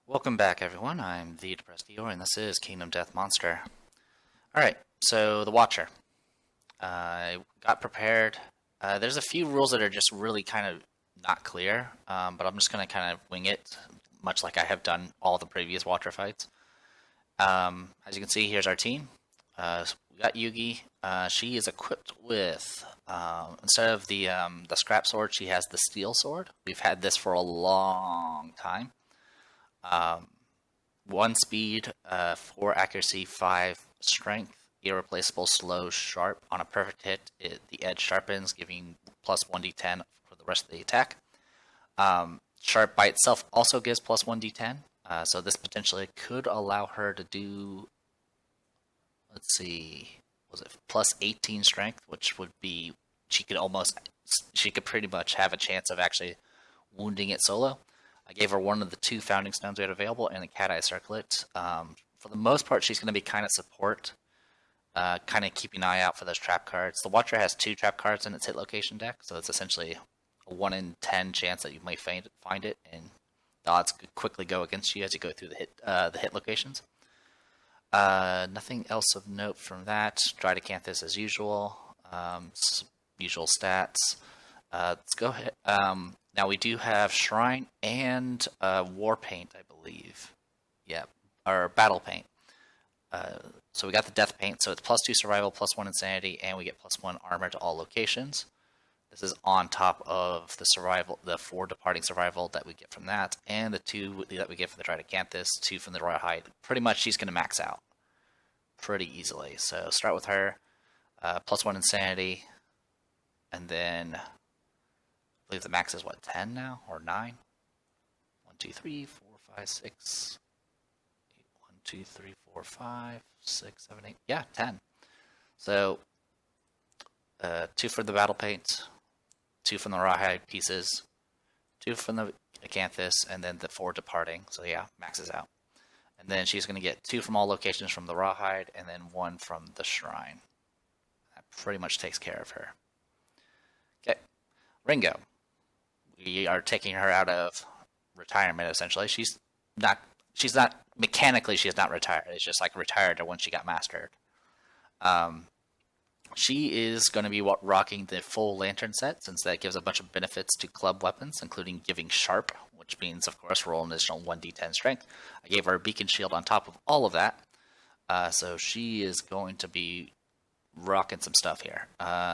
Welcome back, everyone. I'm the Depressed Eeyore, and this is Kingdom Death Monster. Alright, so the Watcher. I got prepared. There's a few rules that are just really kind of not clear, but I'm just going to kind of wing it, much like I have done all the previous Watcher fights. As you can see, here's our team. We got Yugi. She is equipped with, instead of the scrap sword, she has the steel sword. We've had this for a long time. 1 speed, 4 accuracy, 5 strength, irreplaceable, slow, sharp. On a perfect hit, the edge sharpens, giving plus 1d10 for the rest of the attack. Sharp by itself also gives plus 1d10, so this potentially could allow her to do, let's see, was it plus 18 strength, which would be, she could pretty much have a chance of actually wounding it solo. I gave her one of the 2 founding stones we had available and a cat eye circlet. For the most part, she's going to be kind of support, kind of keeping an eye out for those trap cards. The Watcher has 2 trap cards in its hit location deck, so it's essentially a 1 in 10 chance that you might find it, and the odds could quickly go against you as you go through the hit locations. Nothing else of note from that. Drydacanthus as usual. Usual stats. Let's go ahead. Now we do have Shrine and War Paint, I believe. Yeah, or Battle Paint. So we got the Death Paint, so it's plus 2 survival, plus 1 insanity, and we get plus 1 armor to all locations. This is on top of the survival, the 4 departing survival that we get from that, and the 2 that we get from the Drydacanthus, 2 from the Rawhide. Pretty much she's going to max out pretty easily. So start with her, plus 1 insanity, and then I believe the max is what, 10 now or 9? 1, 2, 3, 4, 5, 6. 1, 2, 3, 4, 5, 6, 7, 8. Yeah, 10. So 2 for the Battle Paint, 2 from the Rawhide pieces, 2 from the Acanthus, and then the 4 departing. So yeah, maxes out. And then she's going to get 2 from all locations from the Rawhide, and then 1 from the Shrine. That pretty much takes care of her. Okay, Ringo. We are taking her out of retirement, essentially. She's not mechanically, she's not retired. It's just like retired when she got mastered. She is going to be rocking the full Lantern set, since that gives a bunch of benefits to club weapons, including giving Sharp, which means, of course, roll an additional 1d10 strength. I gave her a Beacon Shield on top of all of that, so she is going to be rocking some stuff here.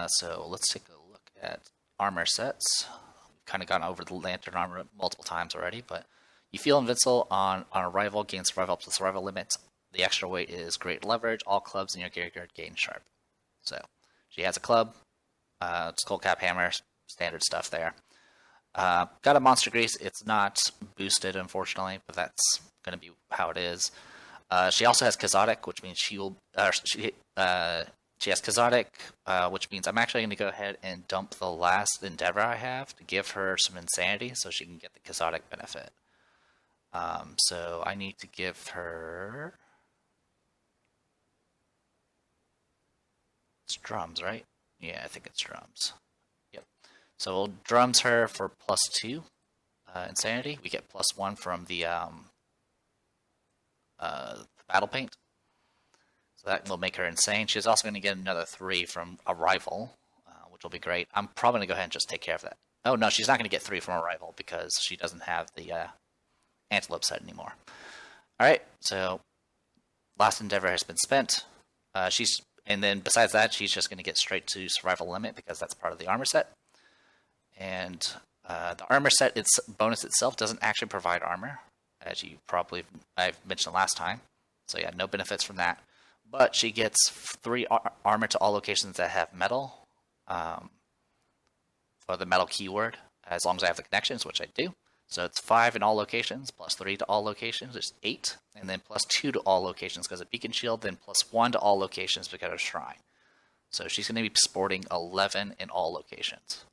So let's take a look at armor sets. We've kind of gone over the Lantern armor multiple times already, but you feel invincible on arrival, gain survival up to the survival limit. The extra weight is great leverage. All clubs in your gear guard gain Sharp. So she has a club, Skullcap Hammer, standard stuff there. Got a Monster Grease. It's not boosted, unfortunately, but that's going to be how it is. She also has Kazotic, which means she has Kazotic, which means I'm actually going to go ahead and dump the last Endeavor I have to give her some Insanity so she can get the Kazotic benefit. So I need to give her... It's drums, right? Yeah, I think it's drums. Yep. So we'll drums her for plus 2 Insanity. We get plus 1 from the Battle Paint. So that will make her insane. She's also going to get another 3 from Arrival, which will be great. I'm probably going to go ahead and just take care of that. Oh, no, she's not going to get 3 from Arrival because she doesn't have the Antelope set anymore. Alright, so last Endeavor has been spent. And then besides that, she's just going to get straight to survival limit because that's part of the armor set. And the armor set, its bonus itself doesn't actually provide armor, as I've mentioned last time. So yeah, no benefits from that. But she gets 3 armor to all locations that have metal, or the metal keyword, as long as I have the connections, which I do. So it's 5 in all locations, plus 3 to all locations, it's 8, and then plus 2 to all locations because of Beacon Shield, then plus 1 to all locations because of Shrine. So she's going to be sporting 11 in all locations.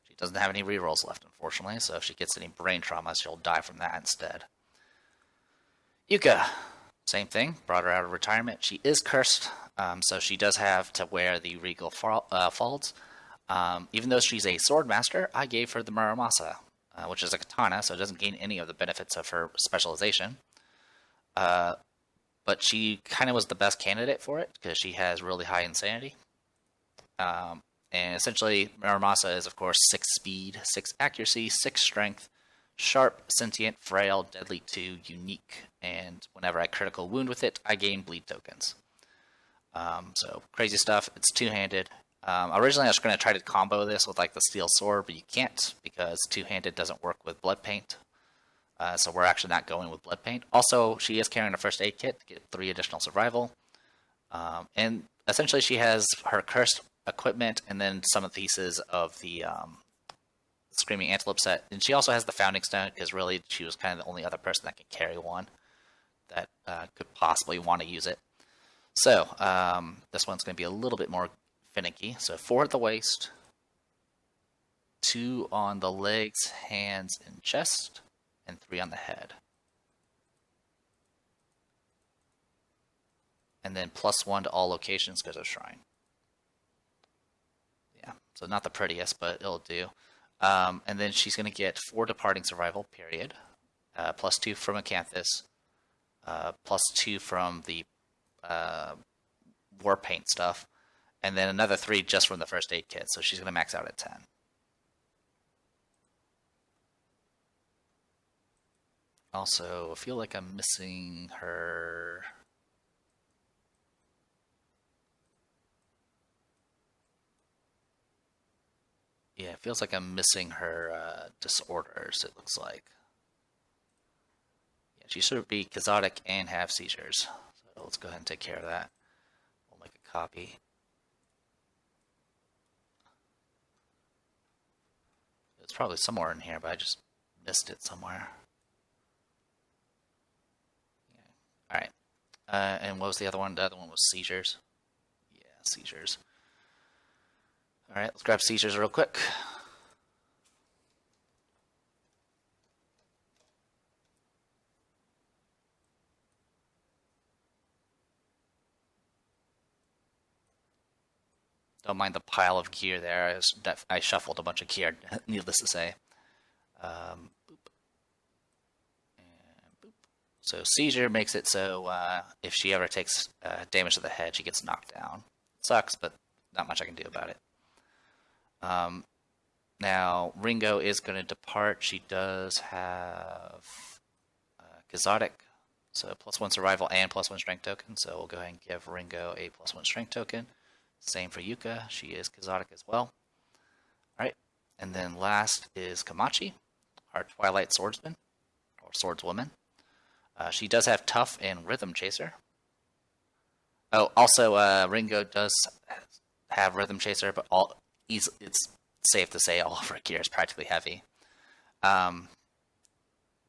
She doesn't have any rerolls left, unfortunately, so if she gets any brain trauma, she'll die from that instead. Yuka. Same thing, brought her out of retirement. She is cursed, so she does have to wear the Regal Falds. Even though she's a sword master, I gave her the Muramasa, which is a katana, so it doesn't gain any of the benefits of her specialization. But she kind of was the best candidate for it because she has really high insanity. And essentially, Muramasa is, of course, 6 speed, 6 accuracy, 6 strength, sharp, sentient, frail, deadly 2, unique. And whenever I critical wound with it, I gain bleed tokens. So crazy stuff. It's two-handed. Originally, I was going to try to combo this with like the steel sword, but you can't because two-handed doesn't work with blood paint. So we're actually not going with blood paint. Also, she is carrying a first aid kit to get 3 additional survival. And essentially, she has her cursed equipment and then some of the pieces of the Screaming Antelope set. And she also has the Founding Stone because really she was kind of the only other person that could carry one that could possibly want to use it. So this one's going to be a little bit more finicky. So 4 at the waist, 2 on the legs, hands, and chest, and 3 on the head. And then +1 to all locations because of Shrine. Yeah, so not the prettiest, but it'll do. And then she's going to get 4 departing survival, period. +2 from Acanthus. +2 from the war paint stuff. And then another 3 just from the first aid kit. So she's going to max out at 10. Also, I feel like I'm missing her... Yeah, it feels like I'm missing her disorders, it looks like. Yeah, she should be chaotic and have seizures. So let's go ahead and take care of that. We'll make a copy. It's probably somewhere in here, but I just missed it somewhere. Yeah. Alright. And what was the other one? The other one was seizures. Yeah, seizures. Alright, let's grab seizures real quick. Don't mind the pile of gear there. I shuffled a bunch of gear, needless to say. Boop. And boop. So seizure makes it so if she ever takes damage to the head, she gets knocked down. Sucks, but not much I can do about it. Now, Ringo is going to depart. She does have Kazotic, so +1 survival and +1 strength token. So we'll go ahead and give Ringo a +1 strength token. Same for Yuka. She is Kazotic as well. Alright, and then last is Komachi, our Twilight Swordsman, or Swordswoman. She does have Tough and Rhythm Chaser. Oh, also, Ringo does have Rhythm Chaser, but it's safe to say all of her gear is practically heavy. But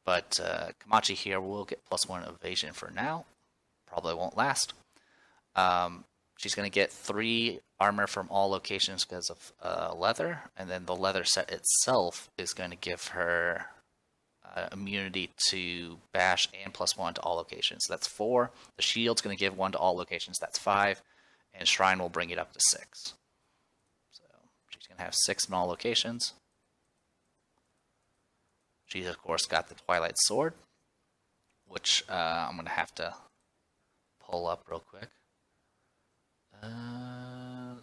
Komachi here will get +1 evasion for now. Probably won't last. She's going to get 3 armor from all locations because of leather, and then the leather set itself is going to give her immunity to bash and +1 to all locations. So that's 4. The shield's going to give 1 to all locations. That's 5, and Shrine will bring it up to 6. So she's going to have 6 in all locations. She's of course got the Twilight Sword, which I'm going to have to pull up real quick.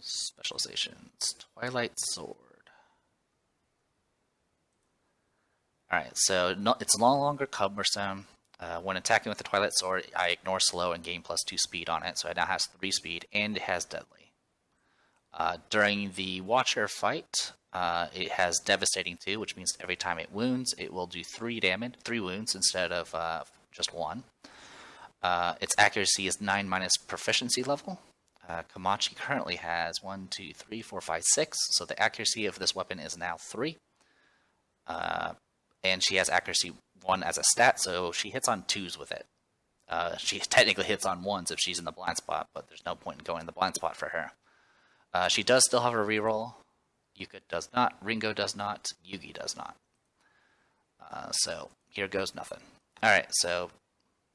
Specializations. Twilight Sword. Alright, so it's no longer cumbersome. When attacking with the Twilight Sword, I ignore slow and gain +2 speed on it, so it now has 3 speed, and it has deadly. During the Watcher fight, it has Devastating 2, which means every time it wounds, it will do 3 wounds instead of just 1. Its accuracy is 9 minus proficiency level. Komachi currently has 1, 2, 3, 4, 5, 6, so the accuracy of this weapon is now 3. And she has accuracy 1 as a stat, so she hits on 2s with it. She technically hits on 1s if she's in the blind spot, but there's no point in going in the blind spot for her. She does still have a reroll. Yuka does not, Ringo does not, Yugi does not. So here goes nothing. Alright, so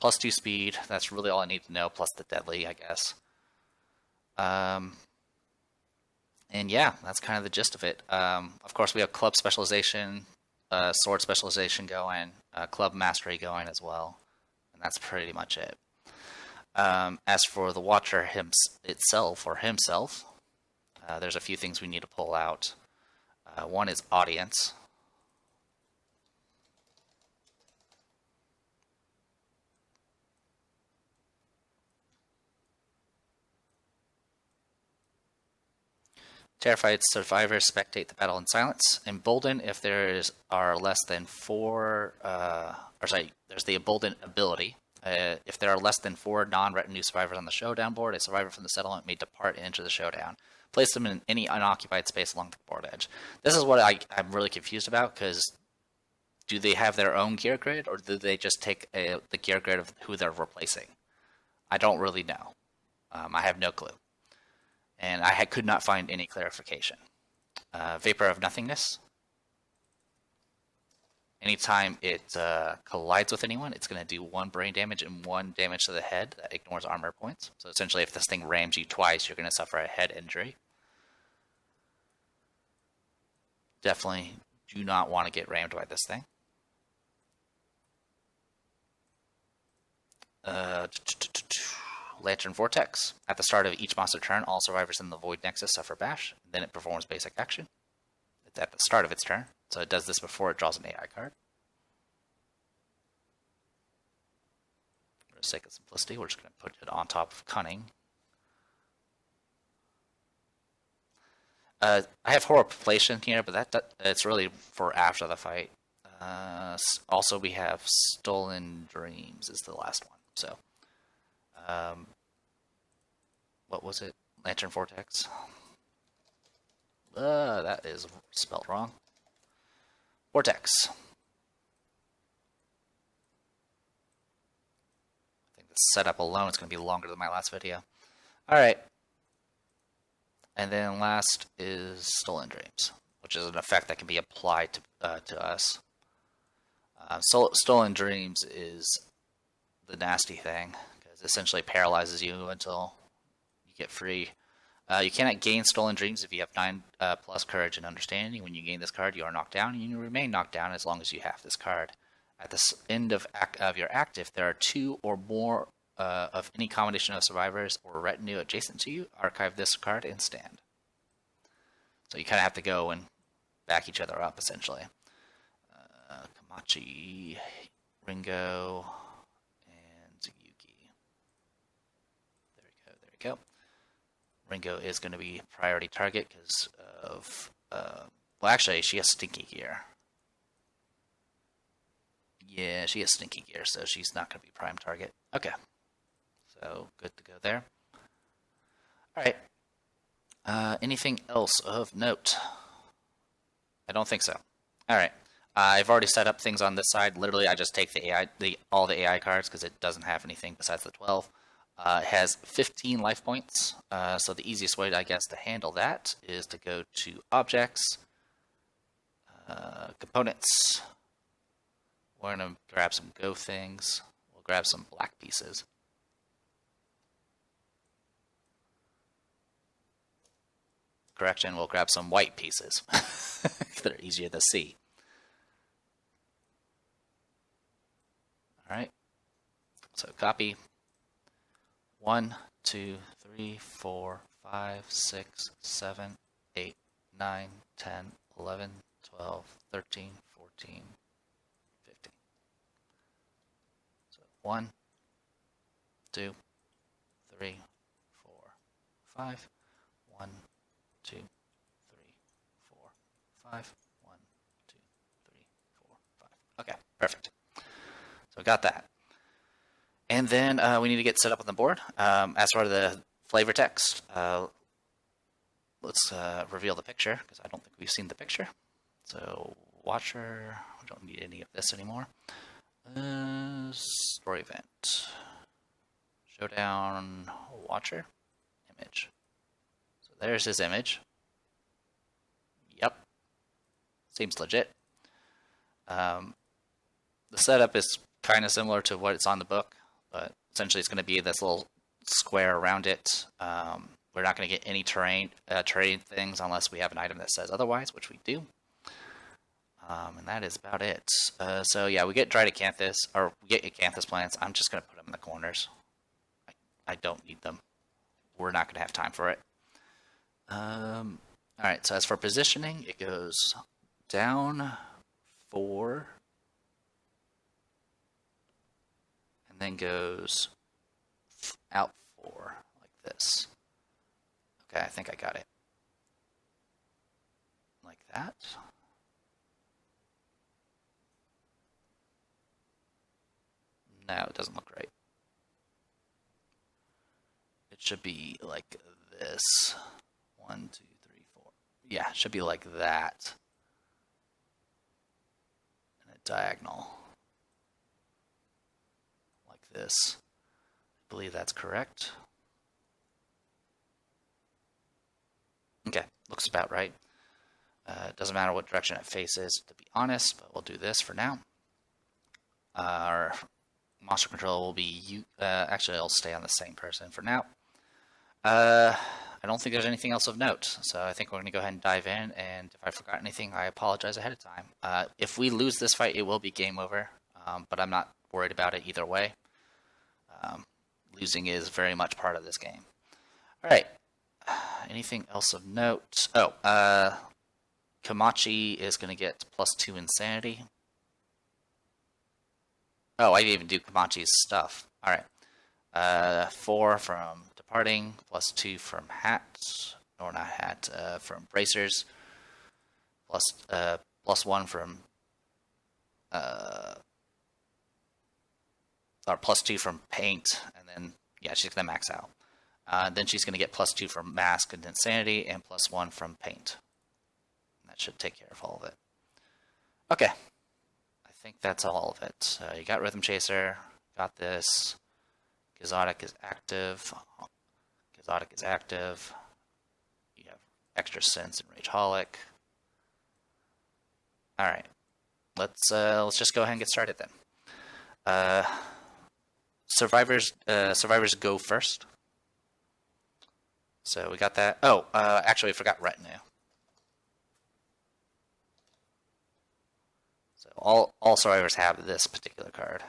+2 speed, that's really all I need to know, plus the deadly, I guess. And And yeah, that's kind of the gist of it. Of course, we have club specialization, sword specialization going, club mastery going as well, and that's pretty much it. As for the Watcher itself or himself, there's a few things we need to pull out. One is audience. Terrified survivors spectate the battle in silence. Embolden if are less than four, there's the Embolden ability. If there are less than 4 non-retinue survivors on the showdown board, a survivor from the settlement may depart and enter the showdown. Place them in any unoccupied space along the board edge. This is what I'm really confused about, because do they have their own gear grid, or do they just take the gear grid of who they're replacing? I don't really know. I have no clue. And I could not find any clarification. Vapor of Nothingness. Anytime it collides with anyone, it's going to do 1 brain damage and 1 damage to the head that ignores armor points. So essentially, if this thing rams you twice, you're going to suffer a head injury. Definitely do not want to get rammed by this thing. Lantern Vortex. At the start of each monster turn, all survivors in the Void Nexus suffer bash. Then it performs basic action. It's at the start of its turn, so it does this before it draws an AI card. For the sake of simplicity, we're just going to put it on top of Cunning. I have Horripilation here, but it's really for after the fight. Also, we have Stolen Dreams is the last one. So, what was it? Lantern Vortex. That is spelled wrong. Vortex. I think the setup alone is going to be longer than my last video. Alright. And then last is Stolen Dreams, which is an effect that can be applied to us. Stolen Dreams is the nasty thing, because it essentially paralyzes you until you get free. You cannot gain Stolen Dreams if you have 9 plus Courage and Understanding. When you gain this card, you are knocked down, and you remain knocked down as long as you have this card. At the end of your act, if there are 2 or more of any combination of survivors or retinue adjacent to you, archive this card and stand. So you kind of have to go and back each other up, essentially. Komachi, Ringo, and Zuyuki. There we go. Ringo is going to be priority target because of... well, actually, she has Stinky Gear. Yeah, she has Stinky Gear, so she's not going to be prime target. Okay. So, good to go there. Alright. Anything else of note? I don't think so. Alright. I've already set up things on this side. Literally, I just take all the AI cards because it doesn't have anything besides the 12. It has 15 life points, so the easiest way, I guess, to handle that is to go to Objects, Components. We're going to grab some Go things. We'll grab some black pieces. Correction, we'll grab some white pieces. They're easier to see. Alright, so copy. 1, 2, 3, 4, 5, 6, 7, 8, 9, 10, 11, 12, 13, 14, 15. So 1, 2, 3, 4, 5. 1, 2, 3, 4, 5. 1, 2, 3, 4, 5. Okay, perfect. So we got that. And then we need to get set up on the board. As for the flavor text, let's reveal the picture, because I don't think we've seen the picture. So, Watcher, we don't need any of this anymore. Story event. Showdown, Watcher, image. So there's his image. Yep. Seems legit. The setup is kind of similar to what it's on the book, but essentially it's going to be this little square around it. We're not going to get any terrain things unless we have an item that says otherwise, which we do. And that is about it. So yeah, we get dried acanthus, or we get acanthus plants. I'm just going to put them in the corners. I don't need them. We're not going to have time for it. Alright, so as for positioning, it goes down 4, and then goes out 4, like this. Okay, I think I got it. Like that. No, it doesn't look right. It should be like this. 1, 2, 3, 4. Yeah, it should be like that. And a diagonal. Like this. I believe that's correct. Okay, looks about right. It doesn't matter what direction it faces, to be honest, but we'll do this for now. Our monster control will be actually, I'll stay on the same person for now. I don't think there's anything else of note, so I think we're going to go ahead and dive in, and if I forgot anything, I apologize ahead of time. If we lose this fight, it will be game over, but I'm not worried about it either way. Losing is very much part of this game. Alright, anything else of note? Oh, Komachi is going to get +2 insanity. Oh, I didn't even do Komachi's stuff. Alright. 4 from Departing, +2 from Hat, or not Hat, from Bracers, +1 from, or +2 from Paint, and then, yeah, she's going to max out. Then she's going to get +2 from Mask and Insanity, and +1 from Paint. That should take care of all of it. Okay. I think that's all of it. You got Rhythm Chaser, got this. Exotic is active. Exotic is active. You have Extra Sense and Rageaholic. Alright. Let's just go ahead and get started then. Survivors go first. So we got that. Oh, actually we forgot Retinue. So all survivors have this particular card.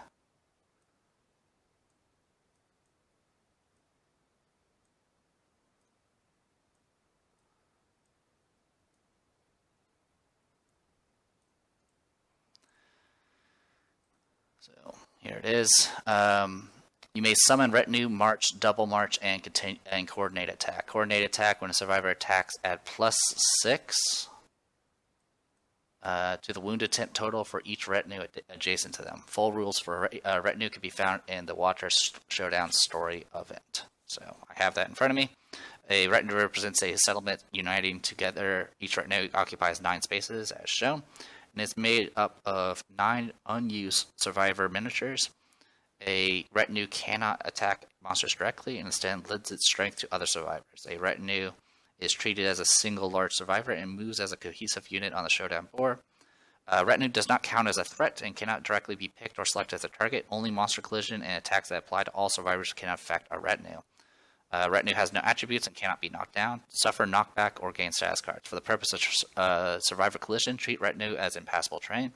So here it is. You may summon Retinue, March, Double March, and Coordinate Attack. Coordinate Attack, when a survivor attacks, add +6 to the wound attempt total for each Retinue adjacent to them. Full rules for Retinue can be found in the Watcher Showdown story event. So I have that in front of me. A Retinue represents a settlement uniting together. Each Retinue occupies 9 spaces, as shown, and is made up of 9 unused survivor miniatures. A Retinue cannot attack monsters directly and instead lends its strength to other survivors. A Retinue is treated as a single large survivor and moves as a cohesive unit on the showdown board. Retinue does not count as a threat and cannot directly be picked or selected as a target. Only monster collision and attacks that apply to all survivors can affect a Retinue. Retinue has no attributes and cannot be knocked down, suffer knockback, or gain status cards. For the purpose of survivor collision, treat Retinue as impassable terrain.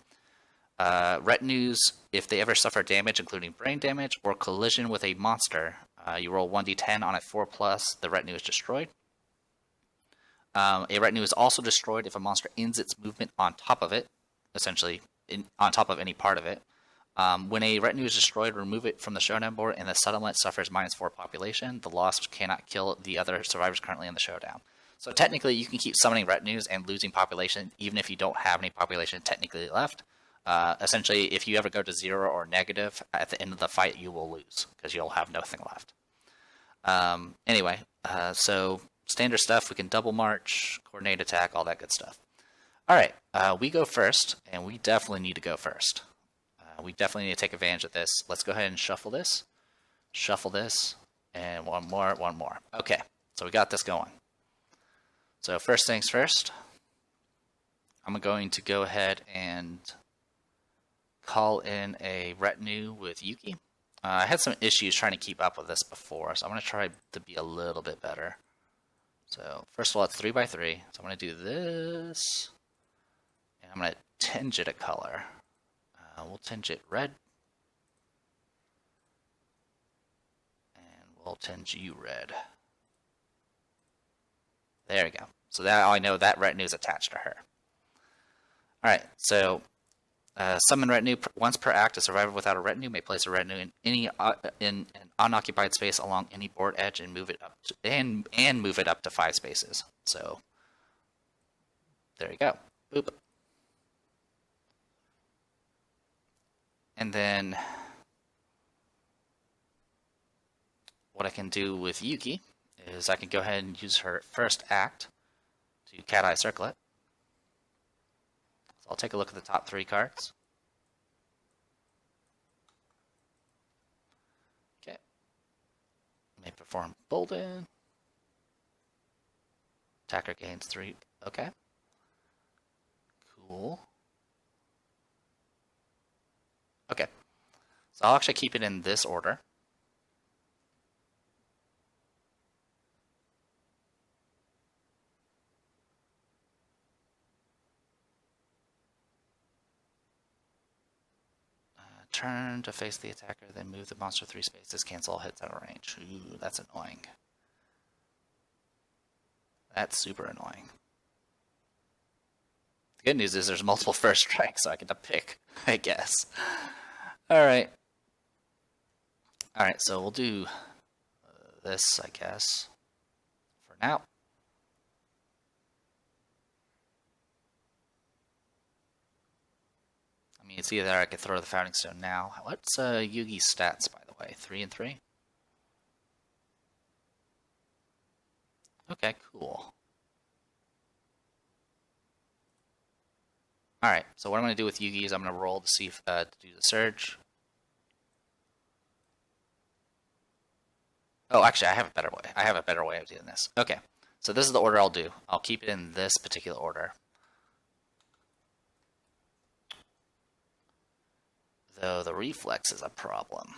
Retinues, if they ever suffer damage, including brain damage or collision with a monster, you roll 1d10 on a 4+, the Retinue is destroyed. A Retinue is also destroyed if a monster ends its movement on top of it, essentially on top of any part of it. When a Retinue is destroyed, remove it from the showdown board and the settlement suffers -4 population. The loss cannot kill the other survivors currently in the showdown. So technically, you can keep summoning Retinues and losing population even if you don't have any population technically left. Essentially, if you ever go to 0 or negative, at the end of the fight, you will lose, because you'll have nothing left. Anyway, so standard stuff, we can double march, coordinate attack, all that good stuff. Alright, we go first, and we definitely need to go first. We definitely need to take advantage of this. Let's go ahead and shuffle this, and one more. Okay, so we got this going. So first things first, I'm going to go ahead and call in a Retinue with Yuki. I had some issues trying to keep up with this before, so I'm going to try to be a little bit better. So first of all, it's 3x3. So I'm going to do this, and I'm going to tinge it a color. We'll tinge it red, and we'll tinge you red. There we go. So now I know that retinue is attached to her. All right, so summon retinue once per act. A survivor without a retinue may place a retinue in any in an unoccupied space along any board edge and move it up to, and move it up to 5 spaces. So there you go. Boop. And then what I can do with Yugi is I can go ahead and use her first act to Cat Eye Circlet. So I'll take a look at the top 3 cards. Okay. May perform Bolden. Attacker gains 3. Okay. Cool. Okay. So I'll actually keep it in this order. Turn to face the attacker, then move the monster 3 spaces, cancel all hits out of range. Ooh, that's annoying. That's super annoying. The good news is there's multiple first strikes, so I get to pick, I guess. Alright. Alright, so we'll do this, I guess, for now. I mean, it's either I could throw the Founding Stone now. What's Yugi's stats, by the way? 3 and 3? Okay, cool. Alright, so what I'm going to do with Yugi is I'm going to roll to see if to do the Surge. Oh, actually, I have a better way. I have a better way of doing this. Okay, so this is the order I'll do. I'll keep it in this particular order. Though the reflex is a problem.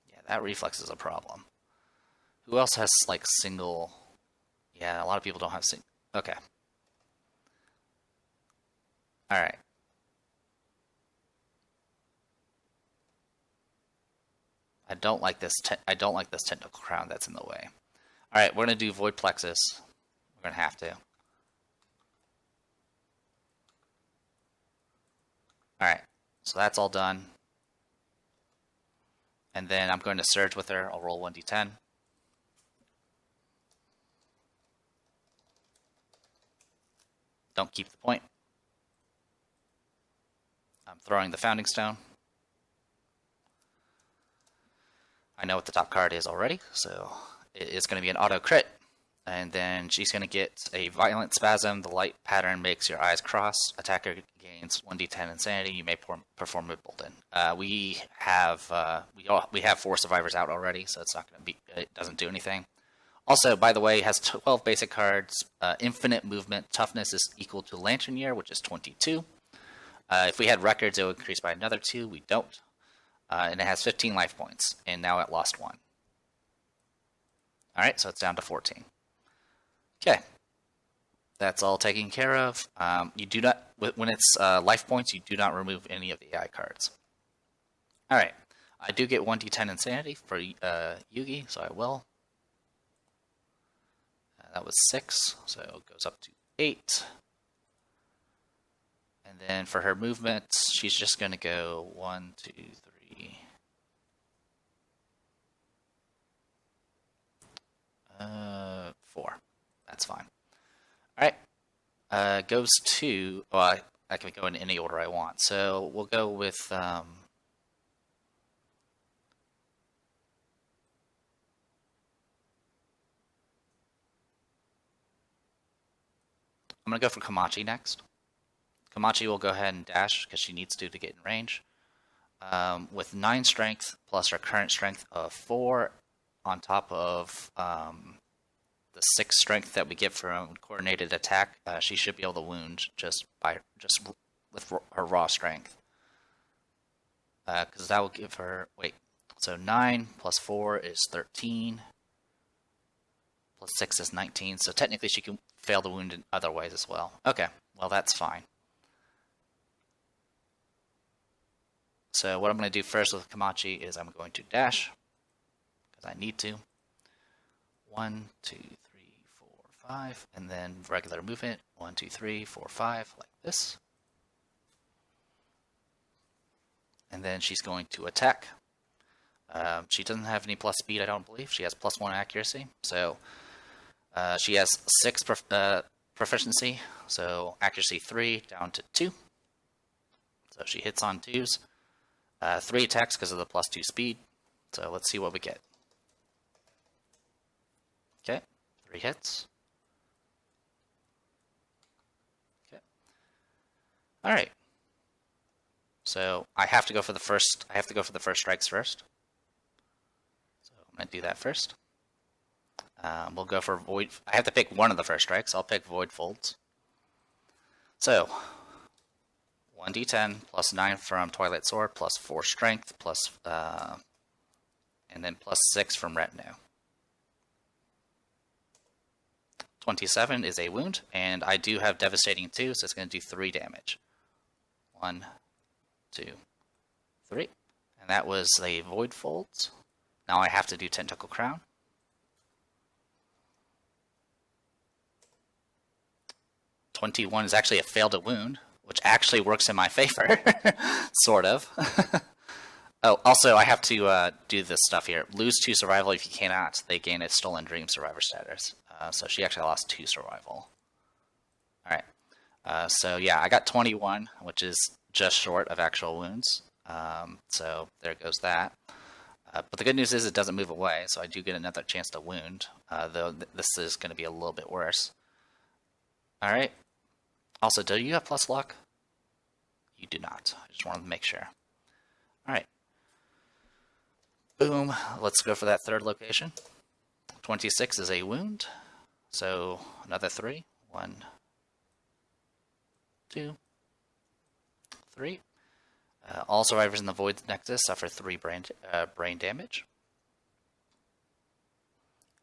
Yeah, that reflex is a problem. Who else has, like, single... Yeah, a lot of people don't have single... Okay. Alright. I don't like this tentacle crown that's in the way. Alright, we're going to do Void Plexus. We're going to have to. Alright, so that's all done. And then I'm going to Surge with her. I'll roll 1d10. Don't keep the point. I'm throwing the Founding Stone. I know what the top card is already, so it is going to be an auto crit. And then she's going to get a Violent Spasm. The light pattern makes your eyes cross. Attacker gains 1d10 insanity. You may perform a Bolden. We have 4 survivors out already, so it's not going to be. It doesn't do anything. Also, by the way, it has 12 basic cards. Infinite movement. Toughness is equal to Lantern Year, which is 22. If we had records, it would increase by another 2. We don't. And it has 15 life points, and now it lost 1. Alright, so it's down to 14. Okay. That's all taken care of. You do not, when it's life points, you do not remove any of the AI cards. Alright, I do get 1d10 insanity for Yugi, so I will. That was 6, so it goes up to 8. And then for her movements, she's just going to go 1, 2, 3. 4. That's fine. Alright. Goes to... Well, I can go in any order I want. So we'll go with... I'm going to go for Komachi next. Komachi will go ahead and dash because she needs to get in range. With 9 strength plus her current strength of 4 on top of the 6 strength that we get from coordinated attack, she should be able to wound just with her raw strength. because that will give her, wait, so 9 plus 4 is 13, plus 6 is 19, so technically she can fail the wound in other ways as well. Okay, well that's fine. So what I'm going to do first with Komachi is I'm going to dash, because I need to. 1, 2, 3, 4, 5, and then regular movement, 1, 2, 3, 4, 5, like this. And then she's going to attack. She doesn't have any plus speed, I don't believe. She has plus 1 accuracy. So she has 6 proficiency. So accuracy 3 down to 2. So she hits on 2s. 3 attacks because of the plus 2 speed. So let's see what we get. Okay, 3 hits. Okay. All right. So I have to go for the first. I have to go for the first strikes first. So I'm gonna do that first. We'll go for void. I have to pick one of the first strikes. I'll pick void folds. So 1d10 plus 9 from Twilight Sword plus 4 strength plus and then plus 6 from retinue. 27 is a wound, and I do have devastating 2, so it's going to do 3 damage. 1, 2, 3. And that was a Void Folds. Now I have to do Tentacle Crown. (21) is actually a failed a wound, which actually works in my favor. Sort of. Oh, also I have to do this stuff here. Lose 2 survival if you cannot. They gain a Stolen Dream survivor status. So she actually lost 2 survival. Alright. So yeah, I got 21, which is just short of actual wounds. So there goes that. But the good news is it doesn't move away, so I do get another chance to wound, though this is going to be a little bit worse. Alright. Also, do you have plus luck? You do not. I just wanted to make sure. Alright. Boom. Let's go for that third location. 26 is a wound. So another 3. 1, 2, 3. All survivors in the Void Nexus suffer 3 brain damage.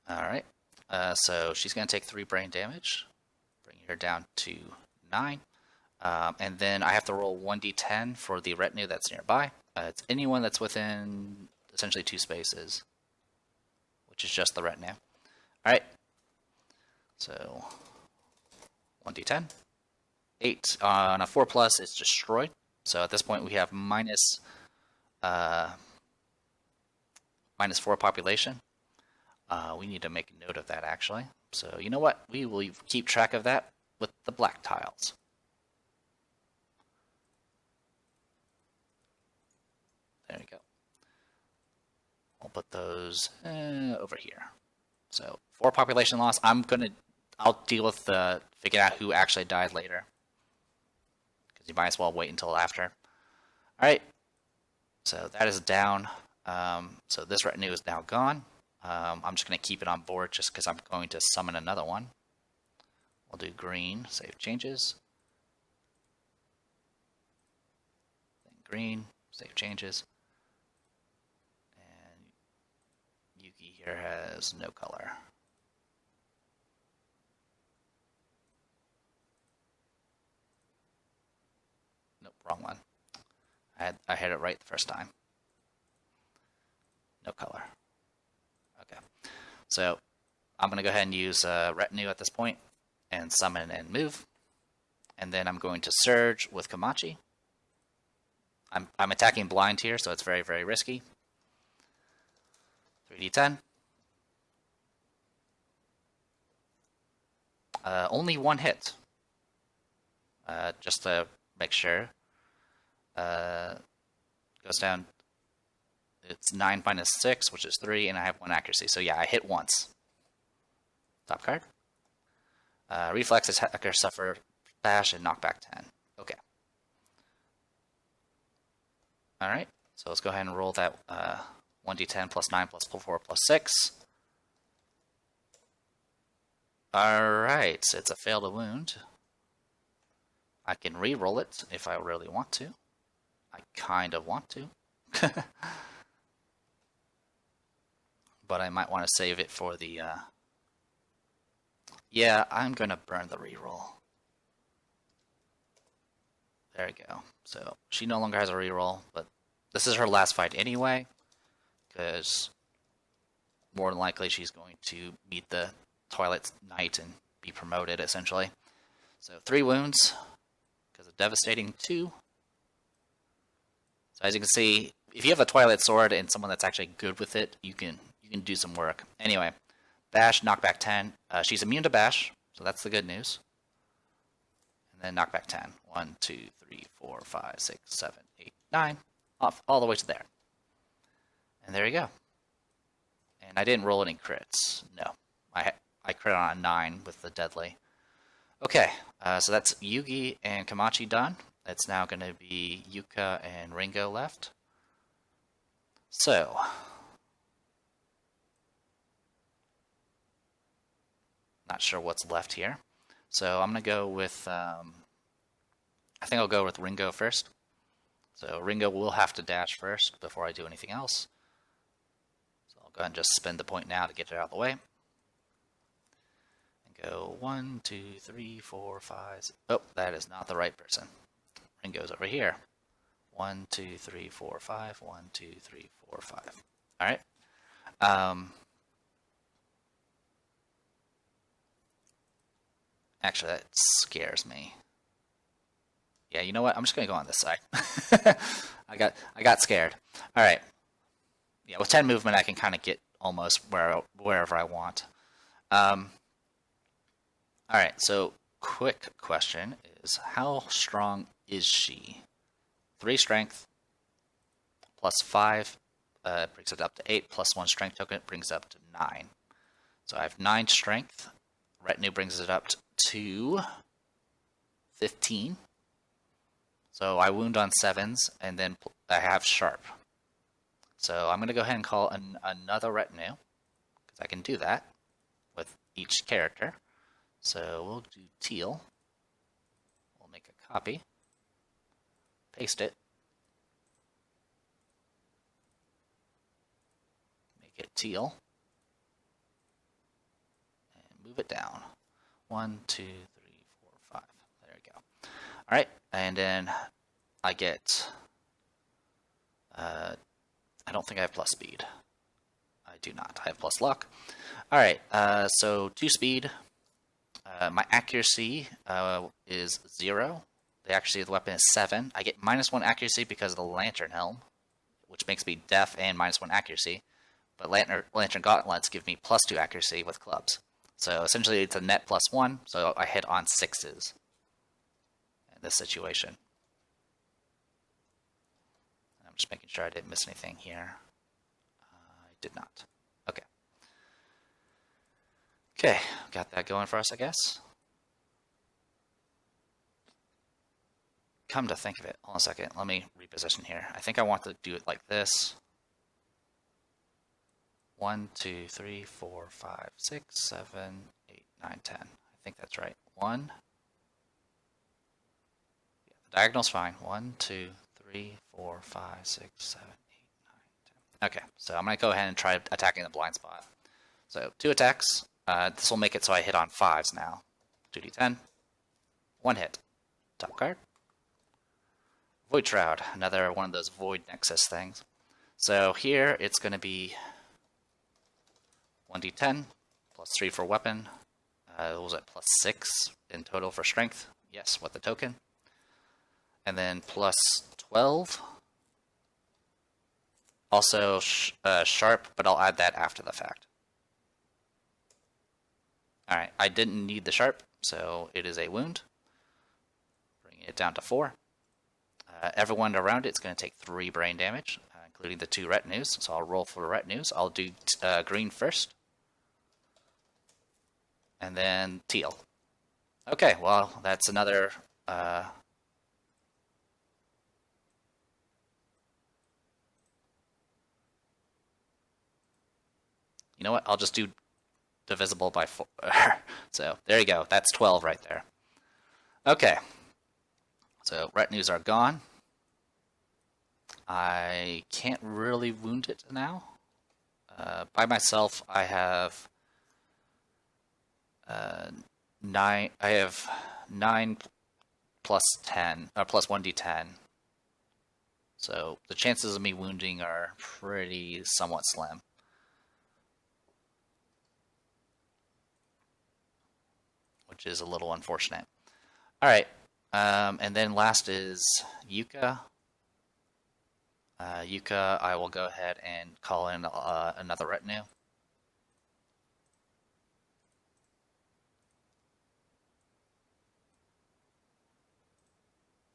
Alright. So she's going to take 3 brain damage. Bringing her down to 9. And then I have to roll 1d10 for the retinue that's nearby. It's anyone that's within essentially 2 spaces, which is just the retinue. Alright. So 1d10. 8 on a 4+, it's destroyed. So at this point we have minus 4 population. We need to make a note of that actually. So you know what? We will keep track of that with the black tiles. There we go. I'll put those over here. So 4 population loss. I'll deal with figuring out who actually died later, because you might as well wait until after. All right. So that is down. So this retinue is now gone. I'm just going to keep it on board just because I'm going to summon another one. We'll do green, save changes. Then green, save changes. And Yuki here has no color. Nope, wrong one. I had it right the first time. No color. Okay. So I'm going to go ahead and use retinue at this point and summon and move. And then I'm going to surge with Komachi. I'm attacking blind here, so it's very, very risky. 3d10. Only 1 hit. Just to make sure. Goes down. It's 9 minus 6, which is 3, and I have 1 accuracy. So yeah, I hit once. Top card. Reflex attacker suffer bash and knockback 10. Okay. Alright, so let's go ahead and roll that 1d10 plus 9 plus 4 plus 6. Alright, so it's a fail to wound. I can re-roll it if I really want to. I kind of want to. But I might want to save it for the... Yeah, I'm going to burn the reroll. There we go. So she no longer has a reroll, but this is her last fight anyway, because more than likely she's going to meet the Twilight Knight and be promoted, essentially. So 3 wounds, because of devastating 2. So as you can see, if you have a Twilight Sword and someone that's actually good with it, you can do some work. Anyway, Bash, knockback 10. She's immune to Bash, so that's the good news. And then knockback 10. 1, 2, 3, 4, 5, 6, 7, 8, 9. Off all the way to there. And there you go. And I didn't roll any crits. No. I crit on a 9 with the deadly. Okay, so that's Yugi and Komachi done. It's now going to be Yuka and Ringo left. So, not sure what's left here. So I'm going to go with, I think I'll go with Ringo first. So Ringo will have to dash first before I do anything else. So I'll go ahead and just spend the point now to get it out of the way. And go 1, 2, 3, 4, 5, 6. Oh, that is not the right person. Ringo's over here. 1, 2, 3, 4, 5. 1, 2, 3, 4, 5. All right. Actually, that scares me. Yeah, you know what? I'm just gonna go on this side. I got scared. All right. Yeah, with 10 movement, I can kind of get almost wherever I want. All right. So, quick question is, how strong is she? 3 strength plus 5 brings it up to 8, plus 1 strength token brings it up to 9. So I have 9 strength. Retinue brings it up to 15. So I wound on 7s, and then I have sharp. So I'm going to go ahead and call another retinue, because I can do that with each character. So we'll do teal. We'll make a copy. Paste it. Make it teal. And move it down. 1, 2, 3, 4, 5. There we go. All right, and then I get. I don't think I have plus speed. I do not. I have plus luck. All right. So 2 speed. My accuracy is 0. The accuracy of the weapon is 7. I get -1 accuracy because of the Lantern Helm, which makes me deaf and -1 accuracy. But Lantern Gauntlets give me +2 accuracy with clubs. So essentially it's a net +1, so I hit on 6s in this situation. I'm just making sure I didn't miss anything here. I did not. Okay. Okay, got that going for us, I guess. Come to think of it, hold on a second, let me reposition here. I think I want to do it like this. 1, 2, 3, 4, 5, 6, 7, 8, 9, 10. I think that's right. 1. Yeah, the diagonal's fine. 1, 2, 3, 4, 5, 6, 7, 8, 9, 10. Okay, so I'm going to go ahead and try attacking the blind spot. So 2 attacks. This will make it so I hit on 5s now. 2d10. 1 hit. Top card. Void Shroud. Another one of those Void Nexus things. So here it's going to be 1d10, plus 3 for weapon. What was it, plus 6 in total for strength? Yes, with the token. And then plus 12. Also sharp, but I'll add that after the fact. Alright, I didn't need the sharp, so it is a wound. Bring it down to 4. Everyone around it's going to take 3 brain damage, including the 2 retinues. So I'll roll for the retinues. I'll do green first. And then teal. Okay, well, that's another... You know what? I'll just do divisible by 4. So, there you go. That's 12 right there. Okay. So, retinues are gone. I can't really wound it now. By myself, I have 9. I have 9 plus 10, or plus 1d10. So the chances of me wounding are pretty somewhat slim. Which is a little unfortunate. Alright, and then last is Yuka. Yuka, I will go ahead and call in another retinue.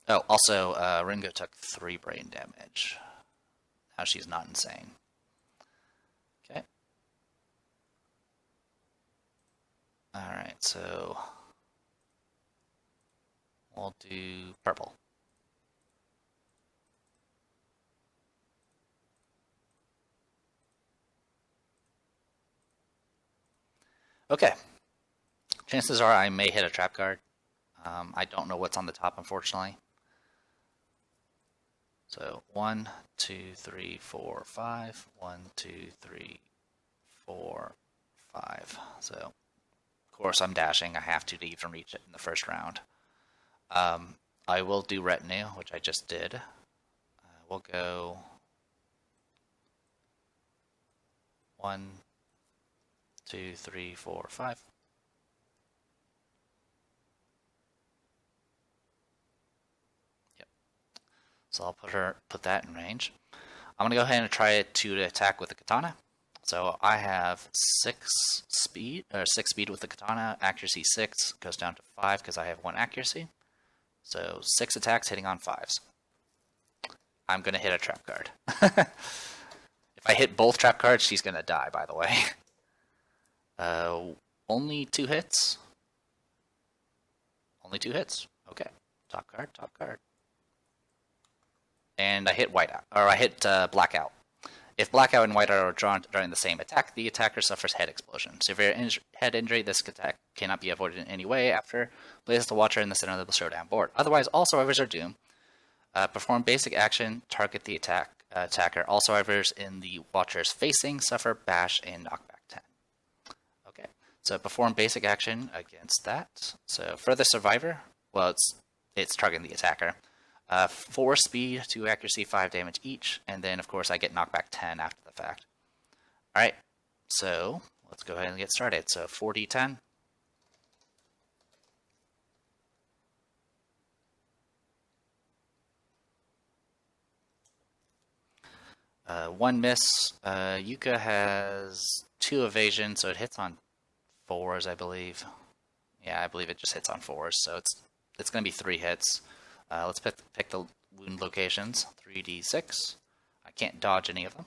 Oh, also, Ringo took 3 brain damage. Now she's not insane. Okay. Alright, so we'll do purple. Okay. Chances are I may hit a trap card. I don't know what's on the top, unfortunately. So 1, 2, 3, 4, 5. 1, 2, 3, 4, 5. So, of course, I'm dashing. I have to even reach it in the first round. I will do retinue, which I just did. We'll go 1, 2, 3, 4, 5. Yep. So I'll put that in range. I'm gonna go ahead and try to attack with the katana. So I have 6 speed with the katana. Accuracy 6 goes down to 5 because I have 1 accuracy. So 6 attacks hitting on 5s. I'm gonna hit a trap card. If I hit both trap cards, she's gonna die, by the way. Only 2 hits. Only 2 hits. Okay. Top card, top card. And I hit whiteout, or I hit blackout. If blackout and whiteout are drawn during the same attack, the attacker suffers head explosion. Severe head injury. This attack cannot be avoided in any way after places the watcher in the center of the showdown board. Otherwise, all survivors are doomed. Perform basic action. Target the attacker. All survivors in the watcher's facing suffer bash and knockback 10. Okay, so perform basic action against that. So for the survivor, well, it's targeting the attacker. 4 speed, 2 accuracy, 5 damage each, and then of course I get knockback 10 after the fact. Alright, so let's go ahead and get started. So 4d10. One miss. Yuka has 2 evasion, so it hits on 4s, I believe. Yeah, I believe it just hits on 4s, so it's going to be 3 hits. Let's pick the wound locations. 3d6. I can't dodge any of them.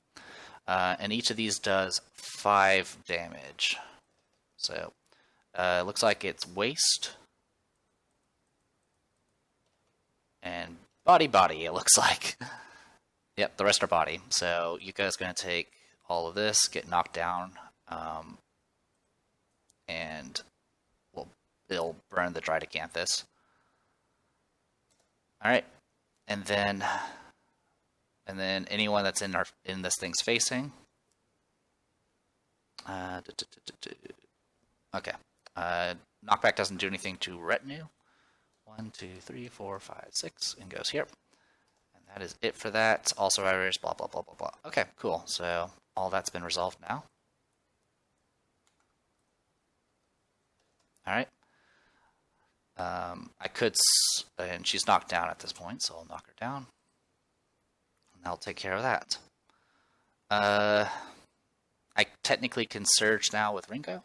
And each of these does 5 damage. So, it looks like it's waist. And body, it looks like. Yep, the rest are body. So, Yuka is going to take all of this, get knocked down, and it'll burn the Dridecanthus. Alright, and then anyone that's in this thing's facing. Okay. Knockback doesn't do anything to retinue. 1, 2, 3, 4, 5, 6, and goes here. And that is it for that. All survivors, blah, blah, blah, blah, blah. Okay, cool. So all that's been resolved now. Alright. I could, and she's knocked down at this point, so I'll knock her down. And that'll take care of that. I technically can surge now with Ringo,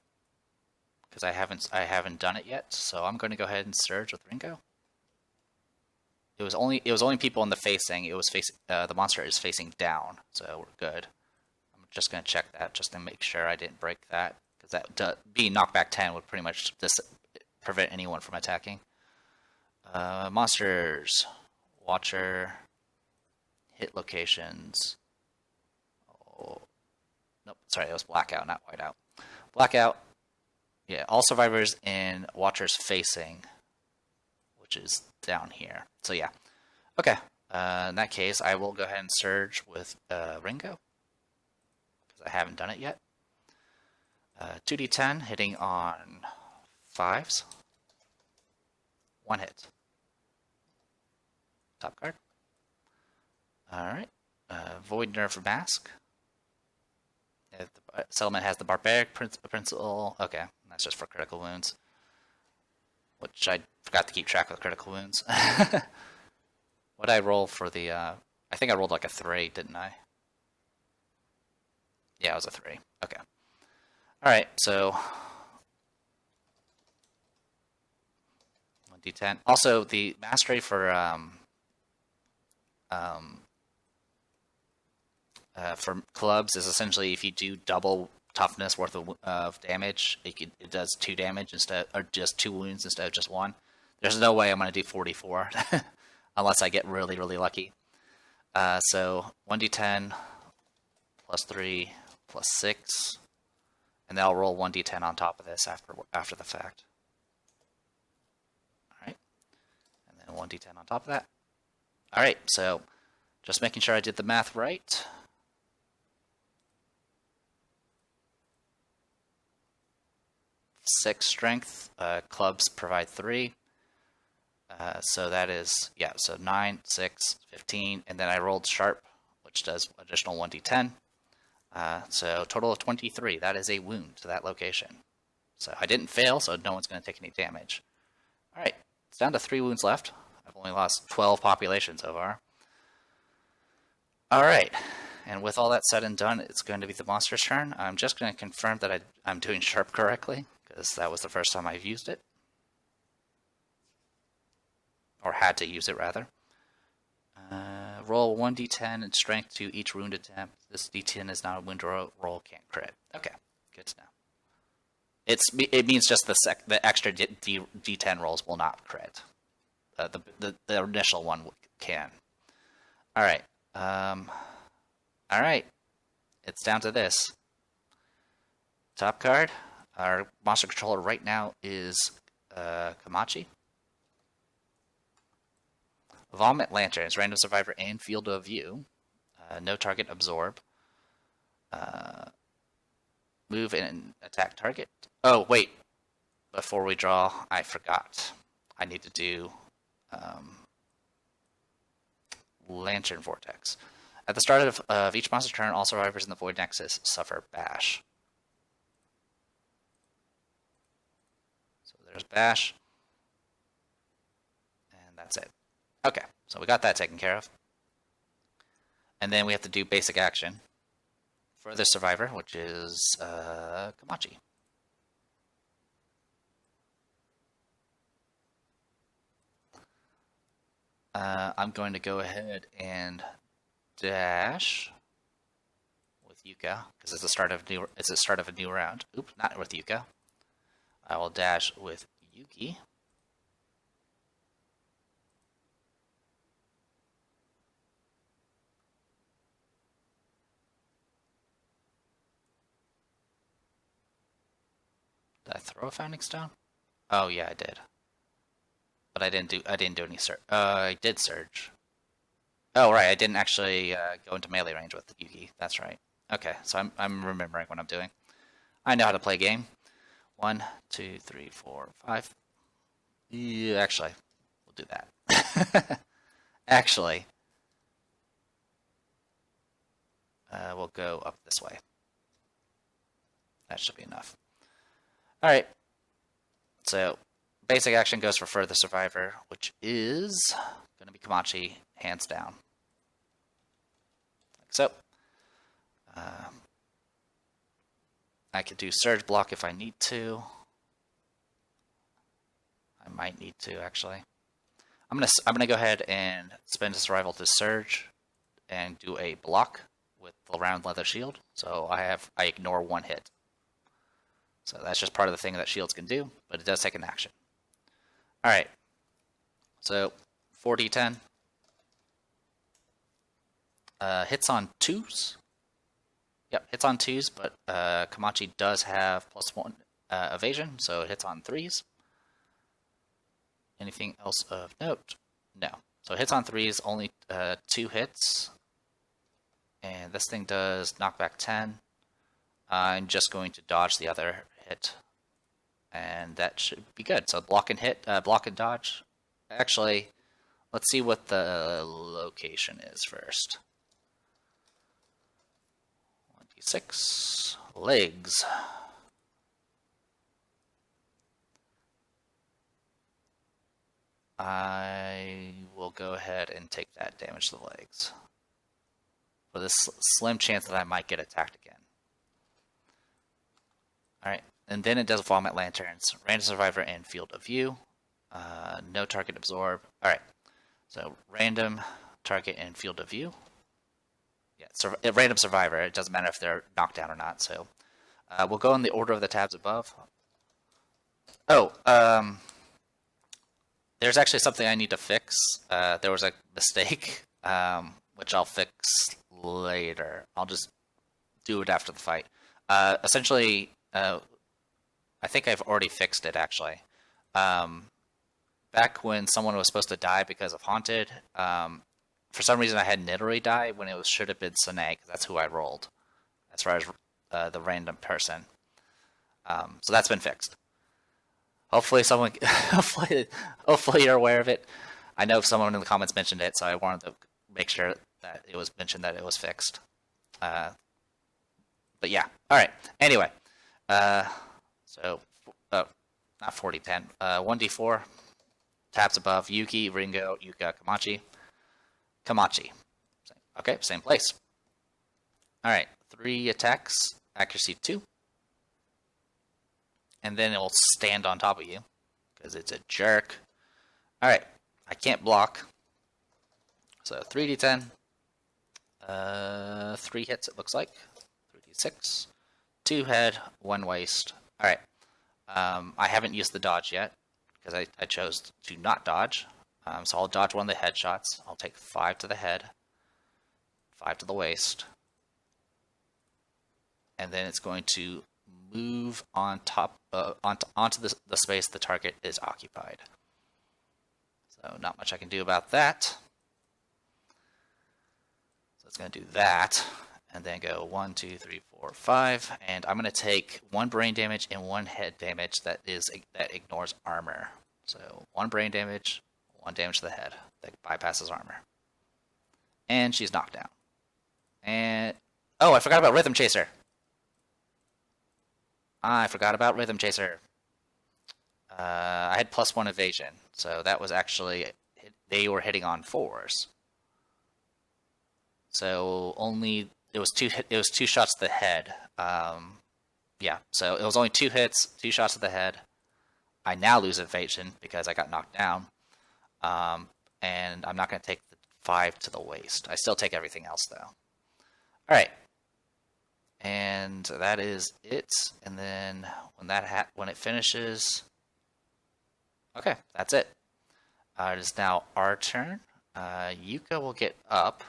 because I haven't done it yet. So I'm going to go ahead and surge with Ringo. It was only people in the facing. It was facing the monster is facing down, so we're good. I'm just going to check that just to make sure I didn't break that, because that being knockback 10 would pretty much prevent anyone from attacking. Monsters, watcher, hit locations. Oh, nope, sorry, it was blackout, not whiteout. Blackout. Yeah, all survivors in watchers facing, which is down here. So yeah, okay. In that case, I will go ahead and surge with Ringo, because I haven't done it yet. 2d10 hitting on 5s. 1 hit. Top card. Alright. Void Nerve Mask. If the settlement has the Barbaric Principle. Okay, that's just for critical wounds. Which I forgot to keep track of critical wounds. What did I roll for the... I think I rolled like a 3, didn't I? Yeah, it was a 3. Okay. Alright, so... 1d10. Also, the mastery for clubs is essentially if you do double toughness worth of damage, it does 2 damage instead, or just 2 wounds instead of just 1. There's no way I'm going to do 44 unless I get really, really lucky. So 1d10 plus 3 plus 6, and then I'll roll 1d10 on top of this after the fact. All right, and then 1d10 on top of that. All right, so just making sure I did the math right. Six strength, clubs provide 3. So that is, yeah, so 9, 6, 15, and then I rolled sharp, which does additional 1d10. So total of 23. That is a wound to that location. So I didn't fail, so no one's going to take any damage. All right, it's down to 3 wounds left. I've only lost 12 population so far. All right, and with all that said and done, it's going to be the monster's turn. I'm just going to confirm that I'm doing sharp correctly, because that was the first time I've used it. Or had to use it, rather. Roll 1d10 and strength to each wound attempt. This d10 is not a wound roll, can't crit. Okay, good to know. It means just the extra d10 rolls will not crit. The initial one can. All right. All right. It's down to this. Top card. Our monster controller right now is Komachi. Vomit Lanterns, random survivor and field of view. No target absorb. Move and attack target. Oh, wait. Before we draw, I forgot. I need to do Lantern Vortex. At the start of each monster turn, all survivors in the Void Nexus suffer Bash. So there's Bash. And that's it. Okay, so we got that taken care of. And then we have to do basic action for the survivor, which is Komachi. I'm going to go ahead and dash with Yuka because it's the start of a new round. Oop, not with Yuka. I will dash with Yuki. Did I throw a Founding Stone? Oh yeah, I did. But I didn't do any surge. I did surge. Oh right, I didn't actually go into melee range with the Yuki. That's right. Okay, so I'm remembering what I'm doing. I know how to play a game. 1, 2, 3, 4, 5. Yeah, actually, we'll do that. Actually, we'll go up this way. That should be enough. All right. So, basic action goes for Further Survivor, which is going to be Komachi, hands down. Like so. I could do Surge Block if I need to. I might need to, actually. I'm gonna go ahead and spend a Survival to Surge and do a block with the Round Leather Shield. So I ignore 1 hit. So that's just part of the thing that shields can do, but it does take an action. All right. So 4d10. Hits on 2s. Yep, hits on 2s, but Komachi does have +1 evasion, so it hits on 3s. Anything else of note? No. So hits on threes, only 2 hits. And this thing does knockback 10. I'm just going to dodge the other hit. And that should be good. So block and hit, block and dodge. Actually, let's see what the location is first. 1d6. Legs. I will go ahead and take that damage to the legs. For this slim chance that I might get attacked again. Alright, and then it does vomit lanterns. Random survivor and field of view. No target absorb. Alright, so random target and field of view. Yeah, random survivor. It doesn't matter if they're knocked down or not. So we'll go in the order of the tabs above. Oh, there's actually something I need to fix. There was a mistake, which I'll fix later. I'll just do it after the fight. Essentially, I think I've already fixed it, actually. Back when someone was supposed to die because of Haunted, for some reason I had Nidory die when it should have been Sine, because that's who I rolled, as far as the random person. So that's been fixed. Hopefully someone, hopefully you're aware of it. I know someone in the comments mentioned it, so I wanted to make sure that it was mentioned that it was fixed. But yeah, all right. Anyway, so not 40-10, 1d4, tabs above, Yuki, Ringo, Yuka, Kamachi. Kamachi. Okay, same place. All right, 3 attacks, accuracy 2. And then it will stand on top of you, because it's a jerk. Alright, I can't block. So 3d10. 3 hits, it looks like. 3d6. 2 head, 1 waist. Alright. I haven't used the dodge yet, because I chose to not dodge. So I'll dodge one of the headshots. I'll take 5 to the head. 5 to the waist. And then it's going to move on top onto the space the target is occupied. So not much I can do about that. So it's going to do that, and then go 1, 2, 3, 4, 5, and I'm going to take 1 brain damage and 1 head damage that ignores armor. So 1 brain damage, 1 damage to the head that bypasses armor, and she's knocked down. And oh, I forgot about Rhythm Chaser. I forgot about Rhythm Chaser. I had +1 evasion, so that was actually, they were hitting on 4s. So only it was 2 shots to the head. Yeah, so it was only 2 hits, 2 shots to the head. I now lose evasion because I got knocked down, and I'm not going to take the 5 to the waist. I still take everything else though. All right. And that is it. And then when it finishes, okay, that's it. It is now our turn. Yuka will get up.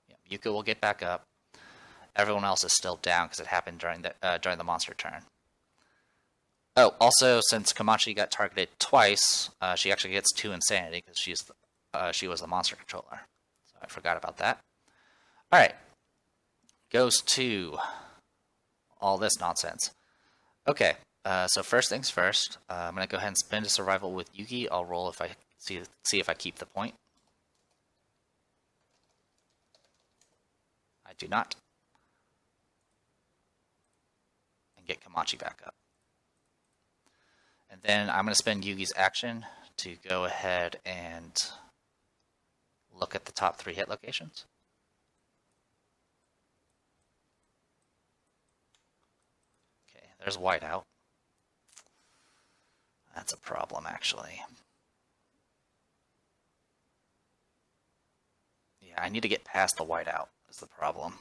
Yeah, Yuka will get back up. Everyone else is still down because it happened during the monster turn. Oh, also, since Kamachi got targeted twice, she actually gets 2 insanity because she was the monster controller. So I forgot about that. Alright. Goes to all this nonsense. Okay, so first things first. I'm going to go ahead and spend a survival with Yuki. I'll roll if I see if I keep the point. I do not. And get Kamachi back up. And then I'm going to spend Yugi's action to go ahead and look at the top 3 hit locations. Okay, there's whiteout. That's a problem, actually. Yeah, I need to get past the whiteout is the problem.